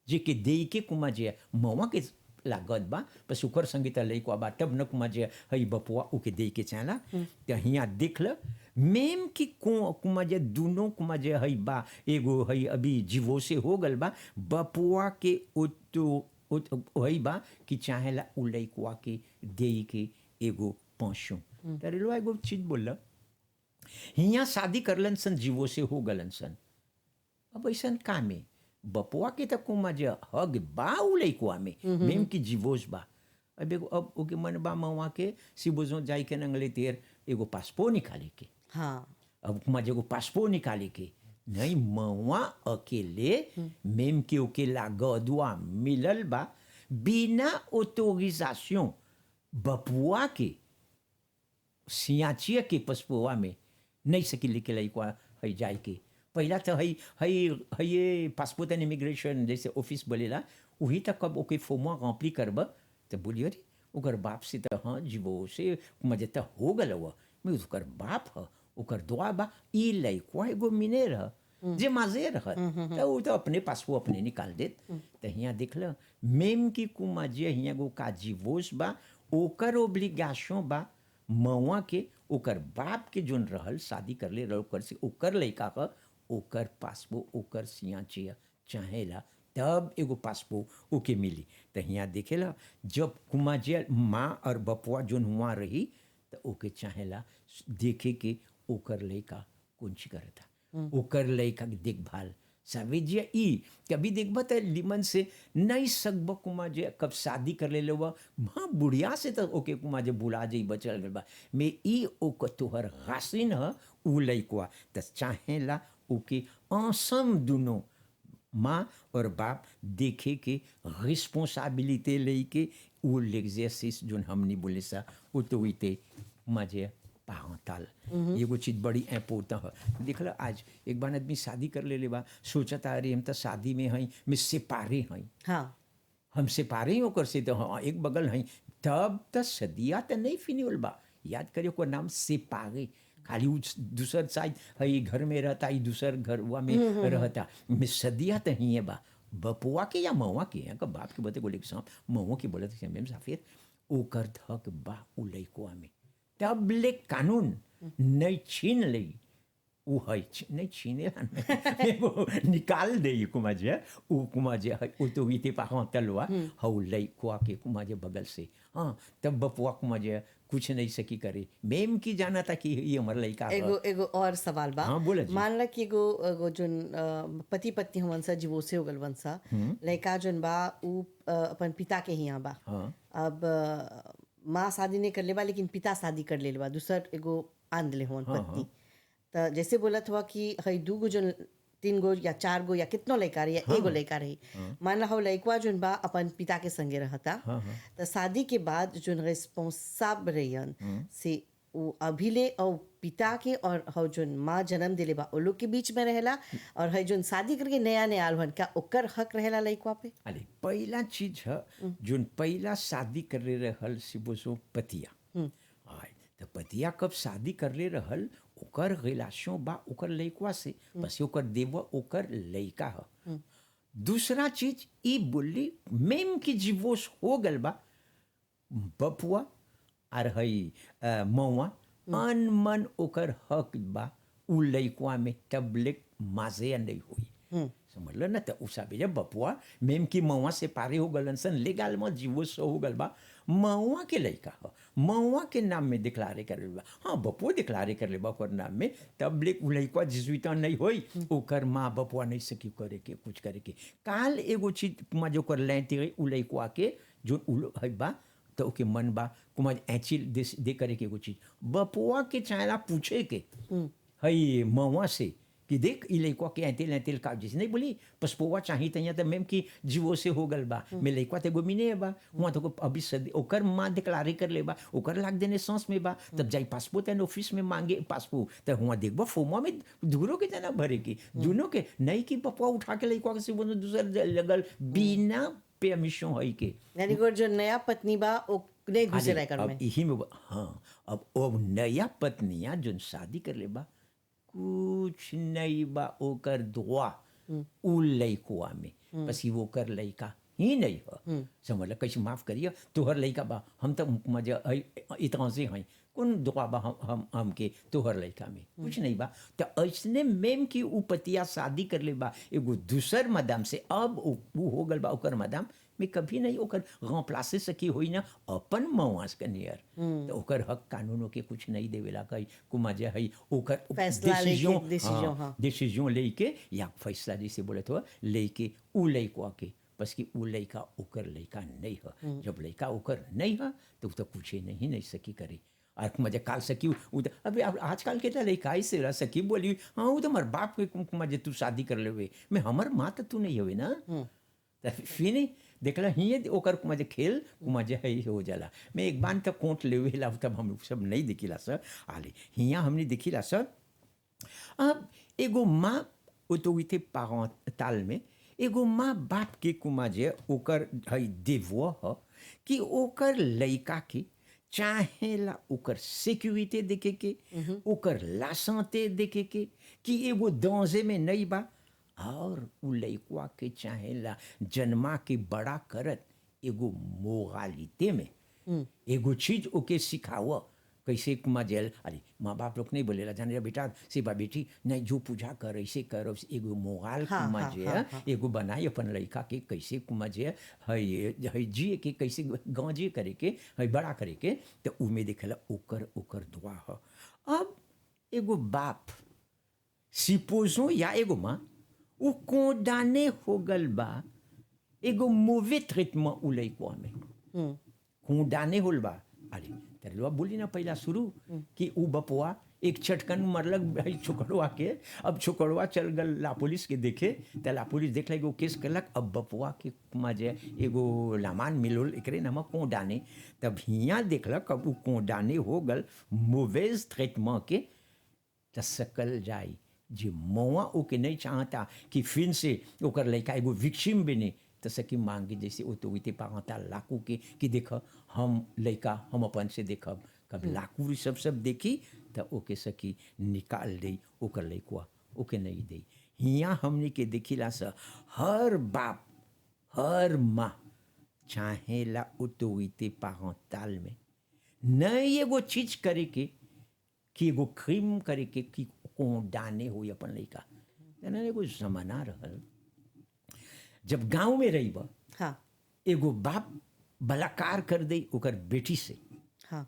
जे के दे के कुमा जे मवा के लागत बा बस ओकर संगीत लइकवा बा तब न कुमा जे हई बपुआ ओके दे के चाहला त हिया देख ल मेम कि कुमा जे दोनों कुमा जे हई बा एगो हई अभी जीवो से हो गल बा बपुआ के हई बा कि चाहेला उ लइकवा के दे के एगो पेंशन तरे लो एगो चीज बोल हिया शादी करलन सन जीवो से हो गलन सन अब ऐसा कामे बपुआ के तक कुमा जे हग बा उ लइकवा में मेम की जीवोस बा अब एगो अब ओके मन बा मवा के सिबोजो जाई के नंगले तेर एगो पासपोर्ट निकाले के हाँ अब कुमा जे एगो पासपोर्ट निकाले के नहीं मवा अकेले मेम के ओके लागदवा मिलल बा बिना ऑटोरिजाशन बपुआ के सियाचिया के पसपुआ में नहीं सकी लिखे लइकवा हई जाए के पहला तो हई हई हई पासपोर्ट एंड इमिग्रेशन जैसे ऑफिस बोलेला वही तक कब ओके फॉर्म रॉम्पली करब तो बोलिए अरे ओकर बाप से तो हाँ जीवो से मजे तो हो गल हुआ मैं ओकर बाप ह ओकर दुआ बा ई लइकवा एगो मिने रह जे माजे रह तो वो तो अपने पासपोर्ट अपने निकाल देत तो हियाँ देख ल मेम की कुमा जे हियाँ गो का जीवोस बा ओकर ओब्लिगेशन बा मवा के ओकर बाप के जोन रहल शादी कर ले ओकर से ओकर लइका ह ओकर पासपोर्ट ओकर सिया चिया चाहेला तब एगो पासपोर्ट ओके मिली तो यहाँ देखेला जब कुमा जे माँ और बपुआ जोन हुआ रही तो ओके चाहेला देखे के ओकर लइका कौन ची करता ओकर लइका के देखभाल सावेजिया ई कभी देखबा त लिमन से नहीं सकब कुमा जे कब शादी कर ले लो हाँ बुढ़िया से तो ओके कुमा जे बुला जे बचल गल बा में ई ओक तोहर हासिन ह उ लइकवा त चाहेला ओके ensemble दुनो माँ और बाप देखे के रिस्पॉन्सिबिलिटी लेके ou l'exercice जोन हमनी बोले सा autorité मजे parental ये वो चीज बड़ी इम्पोर्टेंट है देख लो आज एक बार आदमी शादी कर ले बा सोचता अरे हम तो शादी में हई मैं सेपारे हई हाँ हम सेपारे ही होकर से तो हाँ एक बगल हई तब तो सदिया तो नहीं फिनिल बा याद करियो को नाम सेपारे खाली दूसर साइड हई घर में रहता ही दूसर घर हुआ में रहता मैं सदिया तो ही है बा बपुआ के या मऊआ के हैं का बाप के बते बोले कि सांप मऊआ के बोले थे मैम साफिर ओकर धक बा उ लइकोआ में तब ले कानून नहीं छीन लई उ है नहीं छीने वो निकाल दे कुमाजे उ कुमाजे है उ तो वीते पाखा तलवा हौ लइकोआ के कुमाजे बगल से हाँ तब बपुआ कुमाजे कुछ नहीं सकी करे मेम की जाना था कि ये हमारा लइका एगो एगो और सवाल बा हाँ, बोला जी। मान ला कि एगो जोन पति पत्नी हमन सा डिवोर्से हो गल वन सा लड़का जोन बा उ अपन पिता के हियां बा हाँ। अब माँ शादी नहीं कर ले बा लेकिन पिता शादी कर ले बा दूसर एगो आन ले होन पत्नी त जैसे बोलत हुआ कि हई दू गो जोन 3 गो या 4 गो या कितनो लड़का रही या एगो लड़का रही मान ला हो लड़कवा जोन बा अपन पिता के संगे रहता त शादी के बाद जोन रिस्पॉन्साब रहियन से वो अभी ले और पिता के और हौ जोन माँ जन्म दिले बा ओ लोग के बीच में रहेला और है जोन शादी करके नया नया आल हन क्या ओकर हक रहेला लड़कवा पे अरे पहला चीज है जोन पहला शादी कर ले रहल सिबोसो पतिया आय तो पतिया कब शादी कर ले रहल ओकर रिलेशन बा ओकर लइकवा से बस ओकर देव ओकर लइका ह दूसरा चीज ई बोली मेम की डिवोर्स हो गल बा बपुआ और हई मौआ अनमन ओकर हक बा उ लइकवा में तबलिक माजे नहीं हुई समझ लो ना तो उसा जब बपुआ मेम की मऊआ से पारे हो गलन सन लेगाल में जीवोस हो गल बा मऊआ के लइका हो मऊआ के नाम में डिक्लारे कर ले बा हाँ बपुआ डिक्लारे कर ले बा ओकर नाम में तब ले उ लइका जिजुइता नहीं होई ओकर माँ बपुआ नहीं सकी करे के कुछ करे के काल एगो चीज कुमा जो कर लेते गई उ लइका के जो उ है बा तो ओके मन बा कुमा ऐचिल दे करे के एगो चीज बपुआ के चाहेला पूछे के हई मऊआ से कि देख ई लइका के ऐतेल का जैसे नहीं बोली पसपोवा चाहिए तैया तो मैम की जीवो से हो गल बा मैं लइका ते गोमिने बा वहाँ तो अभी सदी ओकर माँ डिक्लारे कर ले बा ओकर लाग देने सांस में बा तब जाई पासपोर्ट एंड ऑफिस में मांगे पासपोर्ट तो वहाँ देखबा फोमा में दूरों के जना भरे की दोनों के नहीं कि पपुआ उठा के लइका से वो दूसर लगल बिना परमिशन है के यानी कि जो नया पत्नी बा ओ नहीं घुसे रह कर में अब यही में हाँ अब वो नया पत्निया जो शादी कर ले बा कुछ नहीं बा ओकर दुआ उ लइकोआ में बस ही वो कर लइका ही नहीं हो समझ लो कैसे माफ करिए तोहर लइका बा हम तो मजा इतना से हैं कौन दुआ बा हम के तोहर लइका में कुछ नहीं बा तो ऐसने मेम की उ पतिया शादी कर ले बा एगो दूसर मदाम से अब उ हो गल बा ओकर मदाम में कभी नहीं ओकर remplacer सकी होई ना अपन मवास के नियर तो ओकर हक कानूनों के कुछ नहीं देवेला कई कुमाजे है ओकर फैसला लेके डिसीजन लेके या फैसला जैसे बोले तो लेके उ लइका के बस कि उ लइका ओकर लइका नहीं है जब लइका ओकर नहीं है तो कुछ नहीं सकी करे और मजे काल सकी अभी आजकल के लइका ऐसे रह सकी बोली हाँ वो तो हमारे बाप के मजे तू शादी कर लेवे मैं हमार माँ तो तू नहीं हुई ना फिर देखला हिये ओकर मजे खेल मजे है हो जाला मैं एक बार तक कोट लेवे ला तब हम सब नहीं दिखिला सर आले हिया हमने दिखिला सर अब एगो माँ ऑटोरिटी पैरेंटल में एगो माँ बाप के कुमाजे ओकर है देवो ह कि ओकर लइका के चाहेला ओकर सिक्योरिटी देखे के ओकर ला santé देखे के कि एगो दांजे में नहीं बा और उ लइकवा के चाहेला जन्मा के बड़ा करत एगो मोरालिते में एगो चीज ओके सिखाव कैसे कुमा जेल अरे माँ बाप लोग नहीं बोलेला जाने बेटा सिवा बेटी नहीं जो पूजा कर ऐसे कर एगो मोराल हाँ, कुमा हाँ, जे हाँ, हाँ। एगो बनाई अपन लड़का के कैसे कुमा जे है जिए के कैसे गांजे करे के है बड़ा करे के तो उमे देखेला ओकर ओकर दुआ ह अब एगो बाप सिपोजो या एगो माँ उ कोडाने हो गल बा एगो मूवी ट्रीटमेंट उ लइकवा में कोडाने होल बा अरे तेरे बोली ना पहला शुरू कि उ बपुआ एक चटकन मरलक भाई छोकड़वा के अब छोकड़वा चल गल ला पुलिस के देखे तो ला पुलिस देख एगो केस करलक अब बपुआ के मजे एगो लामान मिलोल एकरे नाम कोडाने तब हियाँ देखलक अब उ कोडाने हो गल मूवेज ट्रीटमेंट के त सकल जाई जे मौआ ओके नहीं चाहता कि फिर से ओकर लड़का एगो विक्सिम बने तो सकी मांगे जैसे ऑटोरिटी पारंटाल लाकू के कि देख हम लड़का हम अपन से देखब कब लाकू सब देखी तो ओके सकी निकाल दे ओकर लड़का ओके नहीं दे हियाँ हमने के देखिला से हर बाप हर माँ चाहेला ऑटोरिटी पारंटाल में नहीं एगो चीज करे के कि एगो क्रीम करे के कि कोडाने हो अपन लड़का जना एगो जमाना रहल जब गांव में रही बा हाँ एगो बाप बलात्कार कर दे ओकर बेटी से हाँ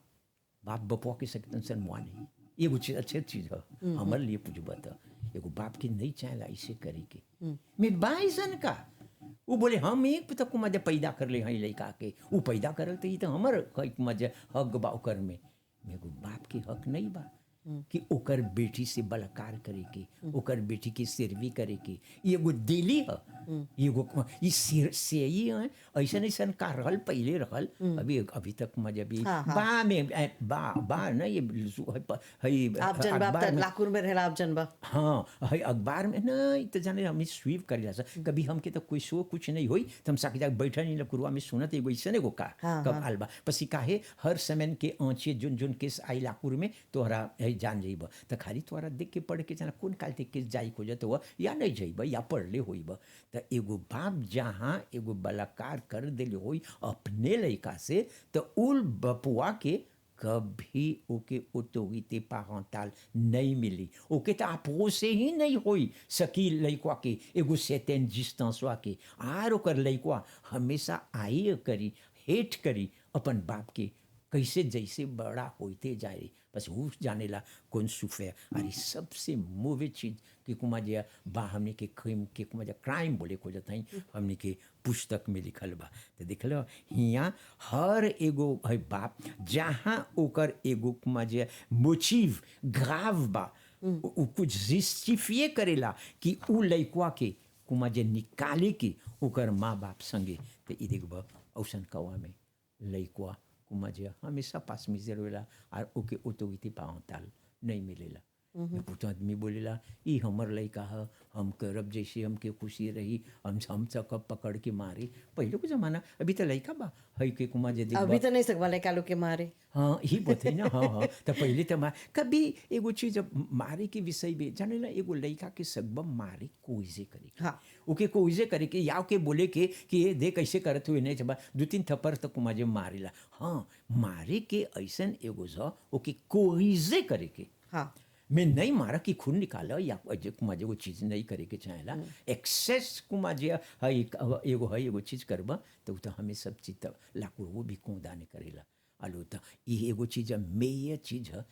बाप बपुआ के सकतन सन मुआ नहीं एगो चीज अच्छे चीज है हमारे लिए पूछबा तो एगो बाप के नहीं चाहेला ऐसे करे के मैं बाइसन का वो बोले हम एक तक मजा पैदा कर ले हई लड़का के वो पैदा करल तो ये तो हमर मजा हक बा ओकर में एगो बाप के हक नहीं बा कि ओकर बेटी से बलात्कार करे के ओकर बेटी के सिरवी करे के एगो दिली है एगो ये सिर से ही है ऐसा नहीं सन का रहल पहले रहल अभी तक मजा भी बा में बा ना ये आप जनबा अखबार लाकूर में रहला आप जनबा हाँ है अखबार में नहीं तो जाने हम स्वीप करेला सर कभी हमके तो कोई शो कुछ नहीं होई तो हम साके जाके बैठा नहीं लकुरवा में सुनत एगो ऐसा एगो का कब आलबा पसी काहे हर समय के आँचे जुन जुन केस आई लाकूर में तोहरा जान जाइब तो खाली तोहरा देख के पढ़ के जाना कौन काल देख के जाई को जात हुआ या नहीं जाइब या पढ़ले होइब तो एगो बाप जहाँ एगो बलात्कार कर दिले होई अपने लड़का से तो उल बपुआ के कभी ओके ऑटोरिटी पारंटाल नहीं मिली ओके तो आपो से ही नहीं होई सकी लड़का के एगो सेटेन डिस्टेंसवा के आर ओकर लड़का हमेशा आई करी हेट करी अपन बाप के कैसे जैसे बड़ा होते जाए बस वो जानेला कौन सुफे अरे सबसे मूवी चीज कि कुमा जे बा हमने के क्राइम के कुमा जे क्राइम बोले को जाता है हमने के पुस्तक में लिखल बा तो देख लो हियाँ हर एगो है बाप जहाँ ओकर एगो कुमा जे मोटिव ग्राव बा उ कुछ जस्टिफिए करेला कि उ लड़का के कुमा जे निकाले के ओकर माँ बाप संगे तो ये देखब औसन कवा में लड़का कुमा जे हमेशा पास में रहेला और ओके ऑटोरिटी पारंटाल नहीं मिलेला पुतो आदमी बोलेला ई हमर लड़का है हम करब जैसे हमके खुशी रही हम सब पकड़ के मारे पहले को जमाना अभी तो लड़का बा है के कुमा जे अभी तो नहीं सकवा लड़का लोग के मारे हाँ ही बते ना हाँ तो पहले तो कभी एगो चीज मारे के विषय में जाने ला एगो लड़का के सब मारे कोइजे करे हाँ ओके कोइजे करे के या के बोले के कि ये देख कैसे करत हुए नहीं जब 2-3 थप्पड़ तक कुमा जे मारेला हाँ मारे के ऐसन एगो जा ओके कोइजे करे के हाँ मैं नहीं मारा कि खून निकाला या कुमाजे वो चीज़ नहीं करे के चाहेला एक्सेस कुमाजे है एगो चीज़ करबा तो हमें सब चीज़ लाकू वो भी कोदाने करेला आलू तो ये एगो चीज़ में ये चीज़ है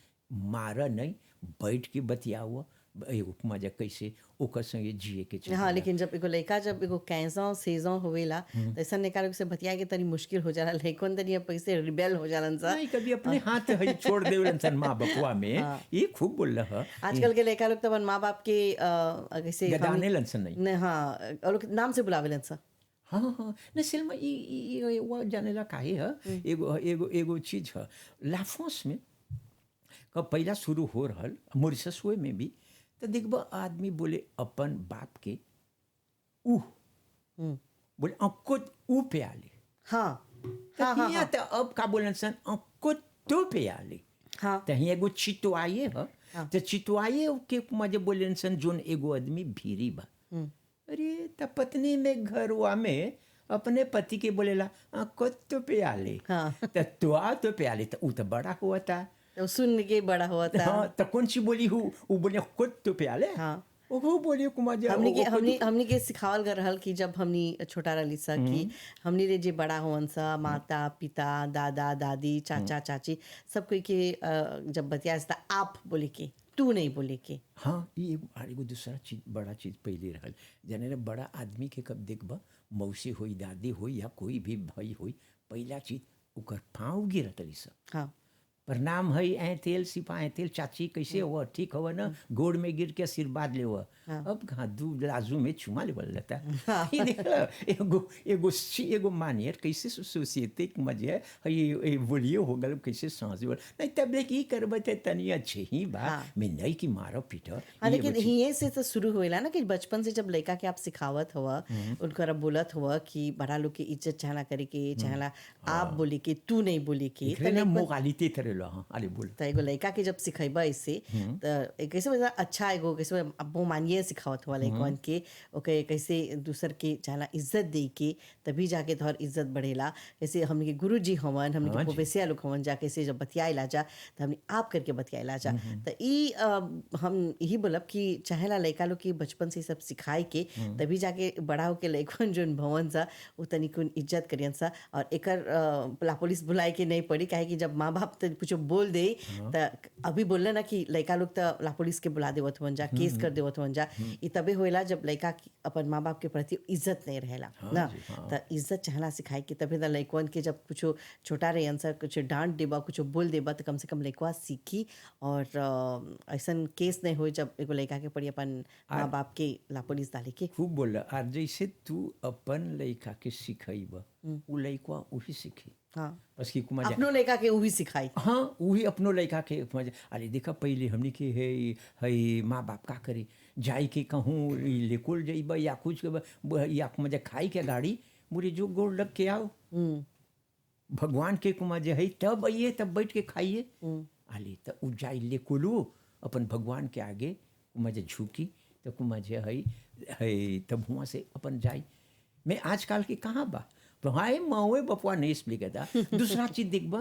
मारा नहीं बैठ के बतियाओ एगो कुमाजे कैसे ओकर संगे जिए के चाहिए हाँ लेकिन जब एगो लड़का जब एगो कैसा सेजा होवेला तो ऐसा निकाल से बतिया के तनी मुश्किल हो जाला लड़कों तनी पैसे रिबेल हो जालन सा नहीं कभी अपने हाथ है छोड़ देवलन सन माँ बपुआ में ये खूब बोल रहा है आजकल के लड़का लोग तो अपन माँ बाप के कैसे गदाने लंसन नहीं हाँ और लोग नाम से बुलावेलन सा हाँ हाँ न सिल्मा ये वो जानेला काहे है एगो चीज है लाफ्रांस में कब पहला शुरू हो रहल मॉरिशस में भी तो देखब आदमी बोले अपन बाप के बोले अंकुत पे आले हाँ हाँ हाँ तो अब का बोलन सन अंकुत तो पे आले हाँ तो ही एगो चितवाये है तो चितवाये के मजे बोलन सन जोन एगो आदमी भीरी बा अरे तो पत्नी में घरवा में अपने पति के बोलेला अंकुत तो पे आले हाँ तो पे आले तो वो तो बड़ा हुआ था तो सुन के बड़ा हुआ था। हाँ तो कौन सी बोली हूँ वो बोले खुद तो प्याले हाँ। वो बोले कुमार जी हमनी के सिखावल गए रहल कि जब हमनी छोटा रहली सा कि हमनी रे जे बड़ा होवन सा माता पिता दादा दादी चाचा चाची सब कोई के जब बतिया था आप बोले के, तू नहीं बोले के। हाँ ये एगो दूसरा चीज बड़ा चीज पहले रहल जाने रे बड़ा आदमी के कब देखबा मौसी होई दादी होई या कोई भी भाई होई पहला चीज ओकर पाँव गिरत रही सा हाँ प्रणाम है ऐ तेल सिपा ऐ तेल चाची कैसे हुआ ठीक हुआ ना गोड़ में गिर के आशीर्वाद ले हुआ अब कहाँ दू लाजू में चुमा ले बोल लेता ये देखला एगो मानियर कैसे सोसाइटी के मजे है ये बोलियो हो गल कैसे सांस बोल नहीं तब देख ई करबे ते तनी अच्छे ही बा मैं नहीं कि मारो पीटो हाँ लेकिन यही से तो शुरू होएला ना कि बचपन से जब लड़का के आप सिखावत हुआ उनका बोलत हुआ कि बड़ा लोग के इज्जत चाहना करे के चाहला आप बोले के तू नहीं बोले के मोगालिते थे हाँ अरे बोल तो एगो लड़का के जब सिखेबा इससे तो कैसे मतलब अच्छा एगो कैसे अब्बो मानिए सिखावत हुआ लड़कन के ओके कैसे दूसर के चाहला इज्जत दे के तभी जाके तोहर इज्जत बढ़ेला। जैसे हमने के गुरु जी हवन हमने के प्रोफेसिया लोग हवन जा कैसे जब बतियाला जा तो हमने आप करके बतियाला जा तो ई हम यही बोलब कि चाहेला लड़का लोग की बचपन से सब सिखाए के तभी जाके बड़ा होके लड़कन जोन भवन सा वो तनिकुन इज्जत करियन सा। और एकर पुलिस बुलाए के नहीं पड़ी काहे कि जब माँ बाप कुछ बोल दे तो अभी बोलले ना कि लड़का लोग तो ला पुलिस के बुला देवत हुन जा केस कर देवत हुन जा ई तबे होएला जब लड़का अपन माँ बाप के प्रति इज्जत नहीं रहेला ना तो इज्जत चाहला सिखाए के तबे तो लड़कन के जब कुछ छोटा रहे आंसर कुछ डांट देबा कुछ बोल देबा तो कम से कम लड़का सीखी और ऐसन केस नहीं हो जब एगो लड़का के पड़ी अपन माँ बाप के ला पुलिस डाले के। खूब बोला और जैसे तू अपन लड़का के सिखाइबा वो लड़का वही सीखी हाँ बस कि कुमार अपनो लड़का के वही सिखाई हाँ वही अपनो लड़का के अरे देखा पहले हमने के है माँ बाप का करे जाई के कहूँ लेकुल जाइबा या कुछ या मजा खाई के गाड़ी बोले जो गोड़ लग के आओ भगवान के कुमार जे है तब आइए तब बैठ के खाइए अली तब उ जाई लेकुलू अपन भगवान के आगे कुमार जे झुकी तो कुमार जे है तब हुआ से अपन जाई मैं आजकल के कहाँ बा हाय माओ बपुआ नहीं इसलिए कहता दूसरा चीज देखबा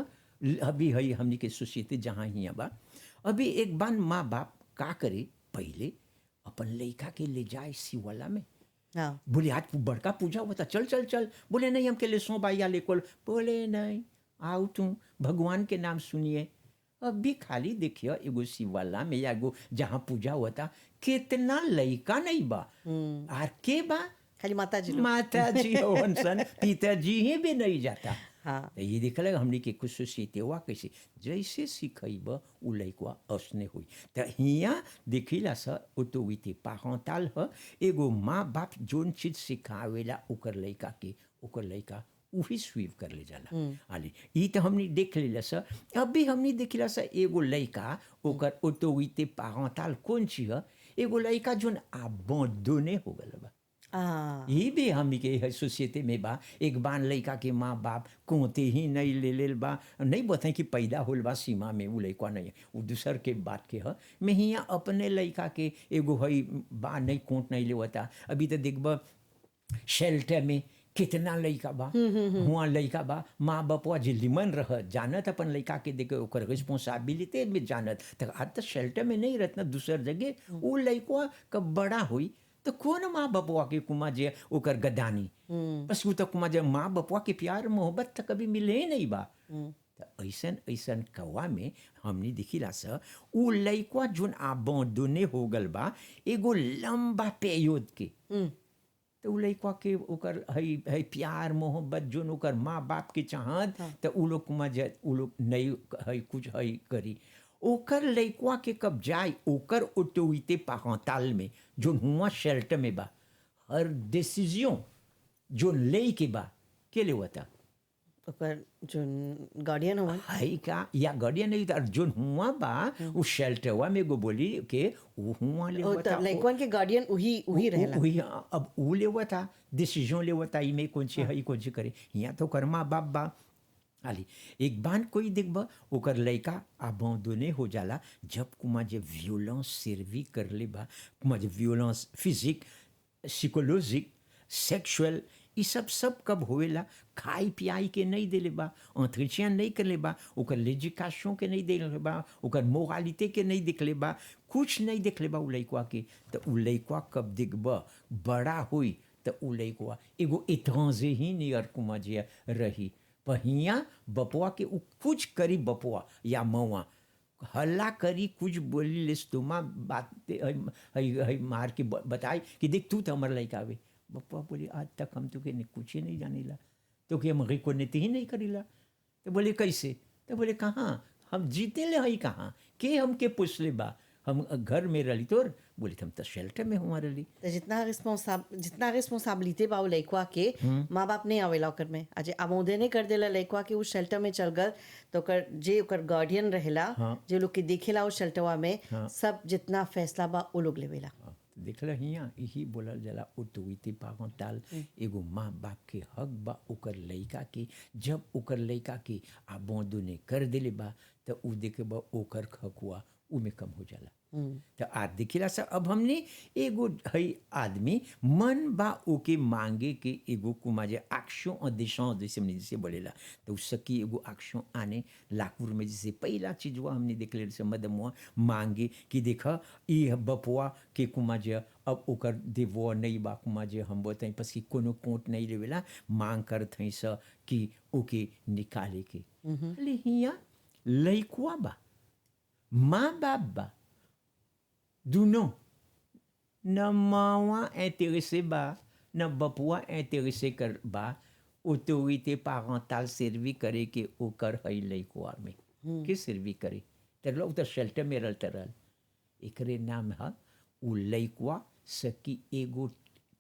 अभी है हमनी के सोसाइटी जहाँ ही बा अभी एक बार माँ बाप का करे पहले अपन लड़का के ले जाए शिवाला में बोले आज बड़का पूजा होता चल चल चल बोले नहीं हम के ले सो भाई या लेकोल बोले नहीं आओ तुम भगवान के नाम सुनिए। अभी खाली देखिए एगो शिवाला में या एगो जहाँ पूजा होता कितना लड़का नहीं बा आर के बा खाली माता जी होवन पिताजी ही भी नहीं जाता। हाँ तो ये देखल हमने के कुछ सोसाइटी हुआ कैसे जैसे सिखब उ लड़का असने हुई तो हियाँ देखिला सा ऑटोरिटी पारेंटल है एगो माँ बाप जोन चीज सिखावेला ओकर लड़का के ओकर लड़का वही स्वीप कर ले जाला आली ई तो हमने देख लेला सा। अभी हमने देखिला सा एगो लड़का ओकर ऑटोरिटी पारेंटल कौन चीज है एगो लड़का जोन अबंडोने हो गल बा ये भी हम के सोसाइटी में बा एक बार लड़का के माँ बाप कोते ही नहीं ले बा नहीं बताए कि पैदा होल बा सीमा में वो लड़का नहीं है वो दूसर के बात के है मैं हियाँ अपने लड़का के एगो है बा नहीं कोट नहीं लेवता। अभी तो देखब शेल्टर में कितना लड़का बा हुआ लड़का बा माँ बापवा जिम्मन रह जानत अपन लड़का के देखे ओकर रिस्पॉन्सिबिलिटी में जानत तक आज तक शेल्टर में नहीं रहता दूसर जगह वो लड़का कब बड़ा हुई तो कौन माँ बापुआ के कुमार जे ओकर गदानी बस वो तो कुमार जे माँ बापुआ के प्यार मोहब्बत तो कभी मिले ही नहीं बा। तो ऐसन ऐसन कौआ में हमने देखिला सा उ लड़का जोन अबंडोने हो गल बा एगो लंबा पेयोद के तो उ लड़का के ओकर है प्यार मोहब्बत जोन ओकर माँ बाप के चाहत तो उ लोग कुमार जे उ लोग नहीं है कुछ है करी ओकर लड़का के कब जाए ओकर ऑटोरिटी पारेंटल में जो हुआ शेल्टर में बा हर डिसीजन जो ले के बा के ले होता ओकर जो गार्डियन हुआ है का या गार्डियन नहीं था जो हुआ बा उस शेल्टर हुआ में गो बोली के वो हुआ ले होता लड़कन के गार्डियन वही रहेला वही अब वो ले होता डिसीजन ले होता ई में कौन सी है कौन सी करे यहाँ तो कर माँ बाप बा आली एक बार कोई देखब ओकर लड़का अबंडोने हो जाला जब कुमा जे वियोलेंस सर्वी कर ले बा कुमा जे वियोलेंस फिजिक साइकोलॉजिक सेक्सुअल ई सब कब होवेला, खाई पियाई के नहीं देले बा, अंतरिक्षण नहीं करले बा, ओकर लेजिकाशों के नहीं देले बा, ओकर मोरालिते के नहीं देखले बा, कुछ नहीं देखले बा उ लइकवा के। तो उ लइकवा कब देखबा बड़ा हुई तो उ लइकवा एगो एतरांजे ही नियर कुमा जे रही। पहिया बपुआ के उ कुछ करी, बपुआ या मौआ हल्ला करी, कुछ बोली लेस तुमा बात हई मार के बताई कि देख तू तो हमार लइका आवे। बपुआ बोली आज तक हम तुके कुछ ही नहीं जानीला, तो कि हम रिकॉग्निट ही नहीं करीला। तो बोले कैसे? तो बोले कहाँ हम जीते ले हई, कहाँ के हमके पूछले बा, हम घर में रही तोर। बोली हम तो शेल्टर में हुआ रही। तो जितना रिस्पॉन्सिबिलिटी बा उ लइकवा के माँ बाप नहीं आवेला ओकर में। आज आमोदे नहीं कर देला लइकवा के उ शेल्टर में चल गल, तो ओकर जे ओकर गार्डियन रहेला, जे लोग के देखेला उस शेल्टरवा में, सब जितना फैसला बा उ लोग लेवेला। देखल हियाँ यही बोलल जाला ऑटोरिटी पैरेंटल। एगो माँ बाप के हक बा ओकर लइका के, जब ओकर लइका के आबोदने कर देले बा तो उ देखे बा ओकर हकुआ उमे कम हो जाला। तो आज देखिला सा अब हमने एगो हई आदमी मन बा ओके मांगे के एगो कुमा जे एक्शन और दिशा जैसे हमने जैसे बोलेला, तो उसकी एगो एक्शन आने लाकुर में। जैसे पहला चीजवा हमने देख ले से मदमुआ मांगे कि देखा ई बपुआ के कुमा जे अब ओकर देवो नहीं बा, कुमा जे हम बताई पस कि कोनो कोट नहीं लेवेला, मांग करत हई स कि ओके निकाले के। ले हिया लइकवा बा, माँ बाप बा, दोनों न मावा इंटरेसे बा न बपुआ इंटरेसे कर बा ऑटोरिटी पैरेंटल सर्वी करे के ओकर हई लइकवा में के सर्वी करे। तरलो उधर शेल्टर में रहल एकरे नाम है उ लइकवा सकी एगो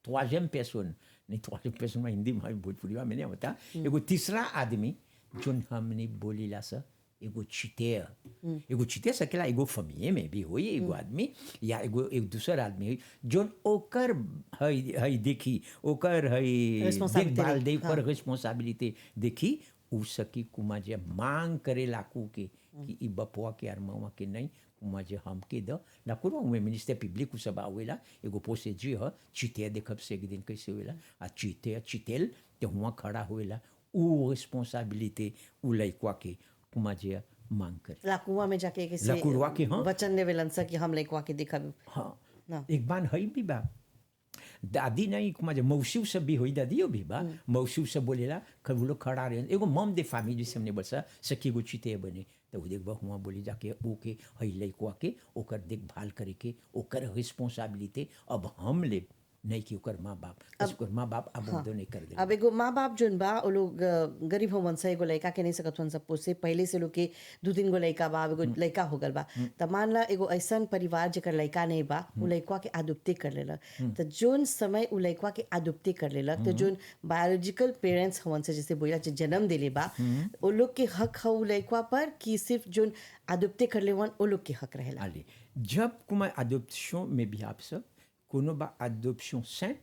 troisième personne, नहीं troisième personne में हिंदी में भोजपुरी में नहीं होता, एगो तीसरा आदमी जोन हमने बोलीला सा एगो चिते सकेला एगो फमिये में भी होई एगो आदमी या एगो एक दूसरा आदमी होई जोन ओकर हई देखी, ओकर हई देखभाल दे पर रिस्पांसिबिलिटी देखी उ सकी कुमा जे मांग करे लाकू के कि ई बपुआ के और मवा के नहीं कुमा जे हमके द लाकू में मिनिस्टर पब्लिक उ सब आवेला एगो पोसे जी ह चिते देखब से एक दिन कैसे होवेला आ चितेल ते हुआ खड़ा होवेला उ रिस्पांसिबिलिटी उ लइकवा के कुमा जे मांग करे लाकुआ में जाके किसी लाकुरवा के वचन देवेलन सा कि हम लइकवा के दिखब। हाँ एक बार हई भी बा दादी नहीं कुमा जे मौसी सब भी हुई, दादियों भी बा मौसी सब बोलेला वो लोग खड़ा रहे एगो मम दे फैमिली जैसे हमने बसा सखी गो चिते बने तो वो देखबा हुआ बोली जाके ओके हई लइकवा के ओकर देखभाल करे के ओकर रिस्पांसिबिलिटी अब हम ले नहीं कि ओकर माँ बाप ओकर माँ बाप अब नहीं कर दे। अब एगो माँ बाप जोन बा वो लोग गरीब होवन से एगो लइका के नहीं सकत हन सब पोसे, पहले से लोग के 2-3 गो लइका बा, एगो लइका हो गल बा त मान ला एगो ऐसन परिवार जेकर लइका नहीं बा उ लइकवा के आदुप्ते कर लेलक। तो जोन समय उ लइकवा के आदुप्ते कर लेलक तो जोन बायोलॉजिकल पेरेंट्स हवन से जैसे बोला जे जन्म देले बा वो लोग के हक है उ लइकवा पर कि सिर्फ जोन आदुप्ते कर लेवन वो लोग के हक रहेला। जब कुमा अडॉप्शन में भी आप सब कोनो बा अडॉप्शन सिंपल,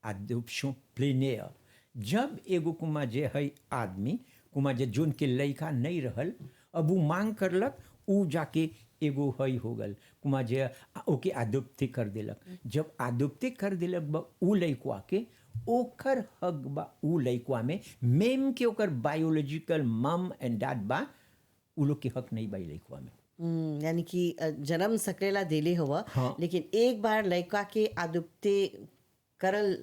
अडॉप्शन प्लेनियर, जब एगो कुमा जे है आदमी कुमा जे जोन के लइका नहीं रहल अब वो मांग करलक उ जाके एगो हई हो गल कुमा जे ओके अडॉप्ट कर देलक। जब अडॉप्ट कर देलक बा उ लइकवा के ओकर हक बा उ लइकवा में मेम के ओकर बायोलॉजिकल मम एंड डैड बा उ लोग के हक नहीं बा लइकवा में। यानी कि जन्म सकरेला देले हुआ लेकिन एक बार लइका के आदुप्ते करल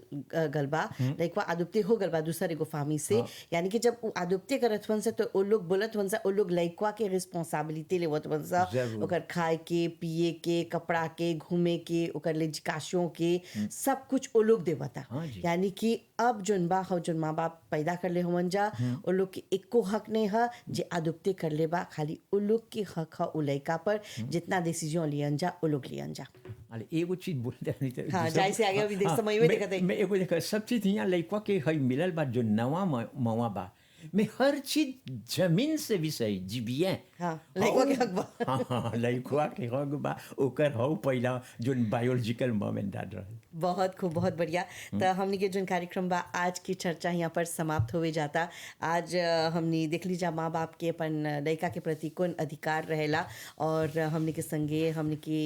गलबा लइकवा आदुप्ते हो गलबा दूसरे एगो फामी से, यानी कि जब वो आदुप्ते करत वन से तो वो लोग बोलत वन से वो लोग लइकवा के रिस्पांसिबिलिटी लेवत वन सा, ओकर खाए के पिए के कपड़ा के घूमे के ओकर लेजिकाशों के सब कुछ वो लोग देवता। यानी कि अब जोन बा हो जोन माँ बाप पैदा कर ले होवन जा वो लोग के एको हक नहीं है जे आदुप्ते कर ले बा, खाली वो लोग के हक है उ लइका पर जितना डिसीजन लियन जा वो लोग लियन जा। अरे एगो चीज बोलते नहीं तो हाँ जाय से आगे अभी देख समय में देखते मैं एगो देख सब चीज यहाँ लइकवा के हई मिलल बा जो नवा मवा बा में हर चीज जमीन से भी सही जी bien। हाँ लइकवा के हक बा हाँ लइकवा के हक बा ओकर हौ पहला जो बायोलॉजिकल मम एंड डैड रहे। बहुत खूब, बहुत बढ़िया। तो हमनी के जोन कार्यक्रम बा आज की चर्चा यहाँ पर समाप्त होवे जाता। आज हमनी देख लीजा माँ बाप के अपन लड़का के प्रति कौन अधिकार रहेला, और हमनी के संगे हमनी के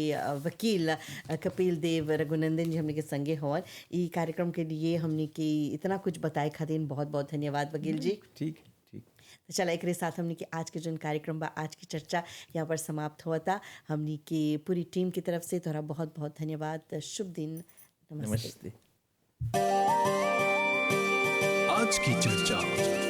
वकील कपिल देव रघुनंदन जी हमनी के संगे हवन। ई कार्यक्रम के लिए हमनी के इतना कुछ बताए खातिर बहुत बहुत धन्यवाद वकील जी। ठीक ठीक। तो चला एक साथ हमनी के आज के जोन कार्यक्रम बा आज की चर्चा यहाँ पर समाप्त हुआ था। हमनी की पूरी टीम की तरफ से तोहरा बहुत बहुत धन्यवाद। शुभ दिन। नमस्ते। नमस्ते। आज की चर्चा।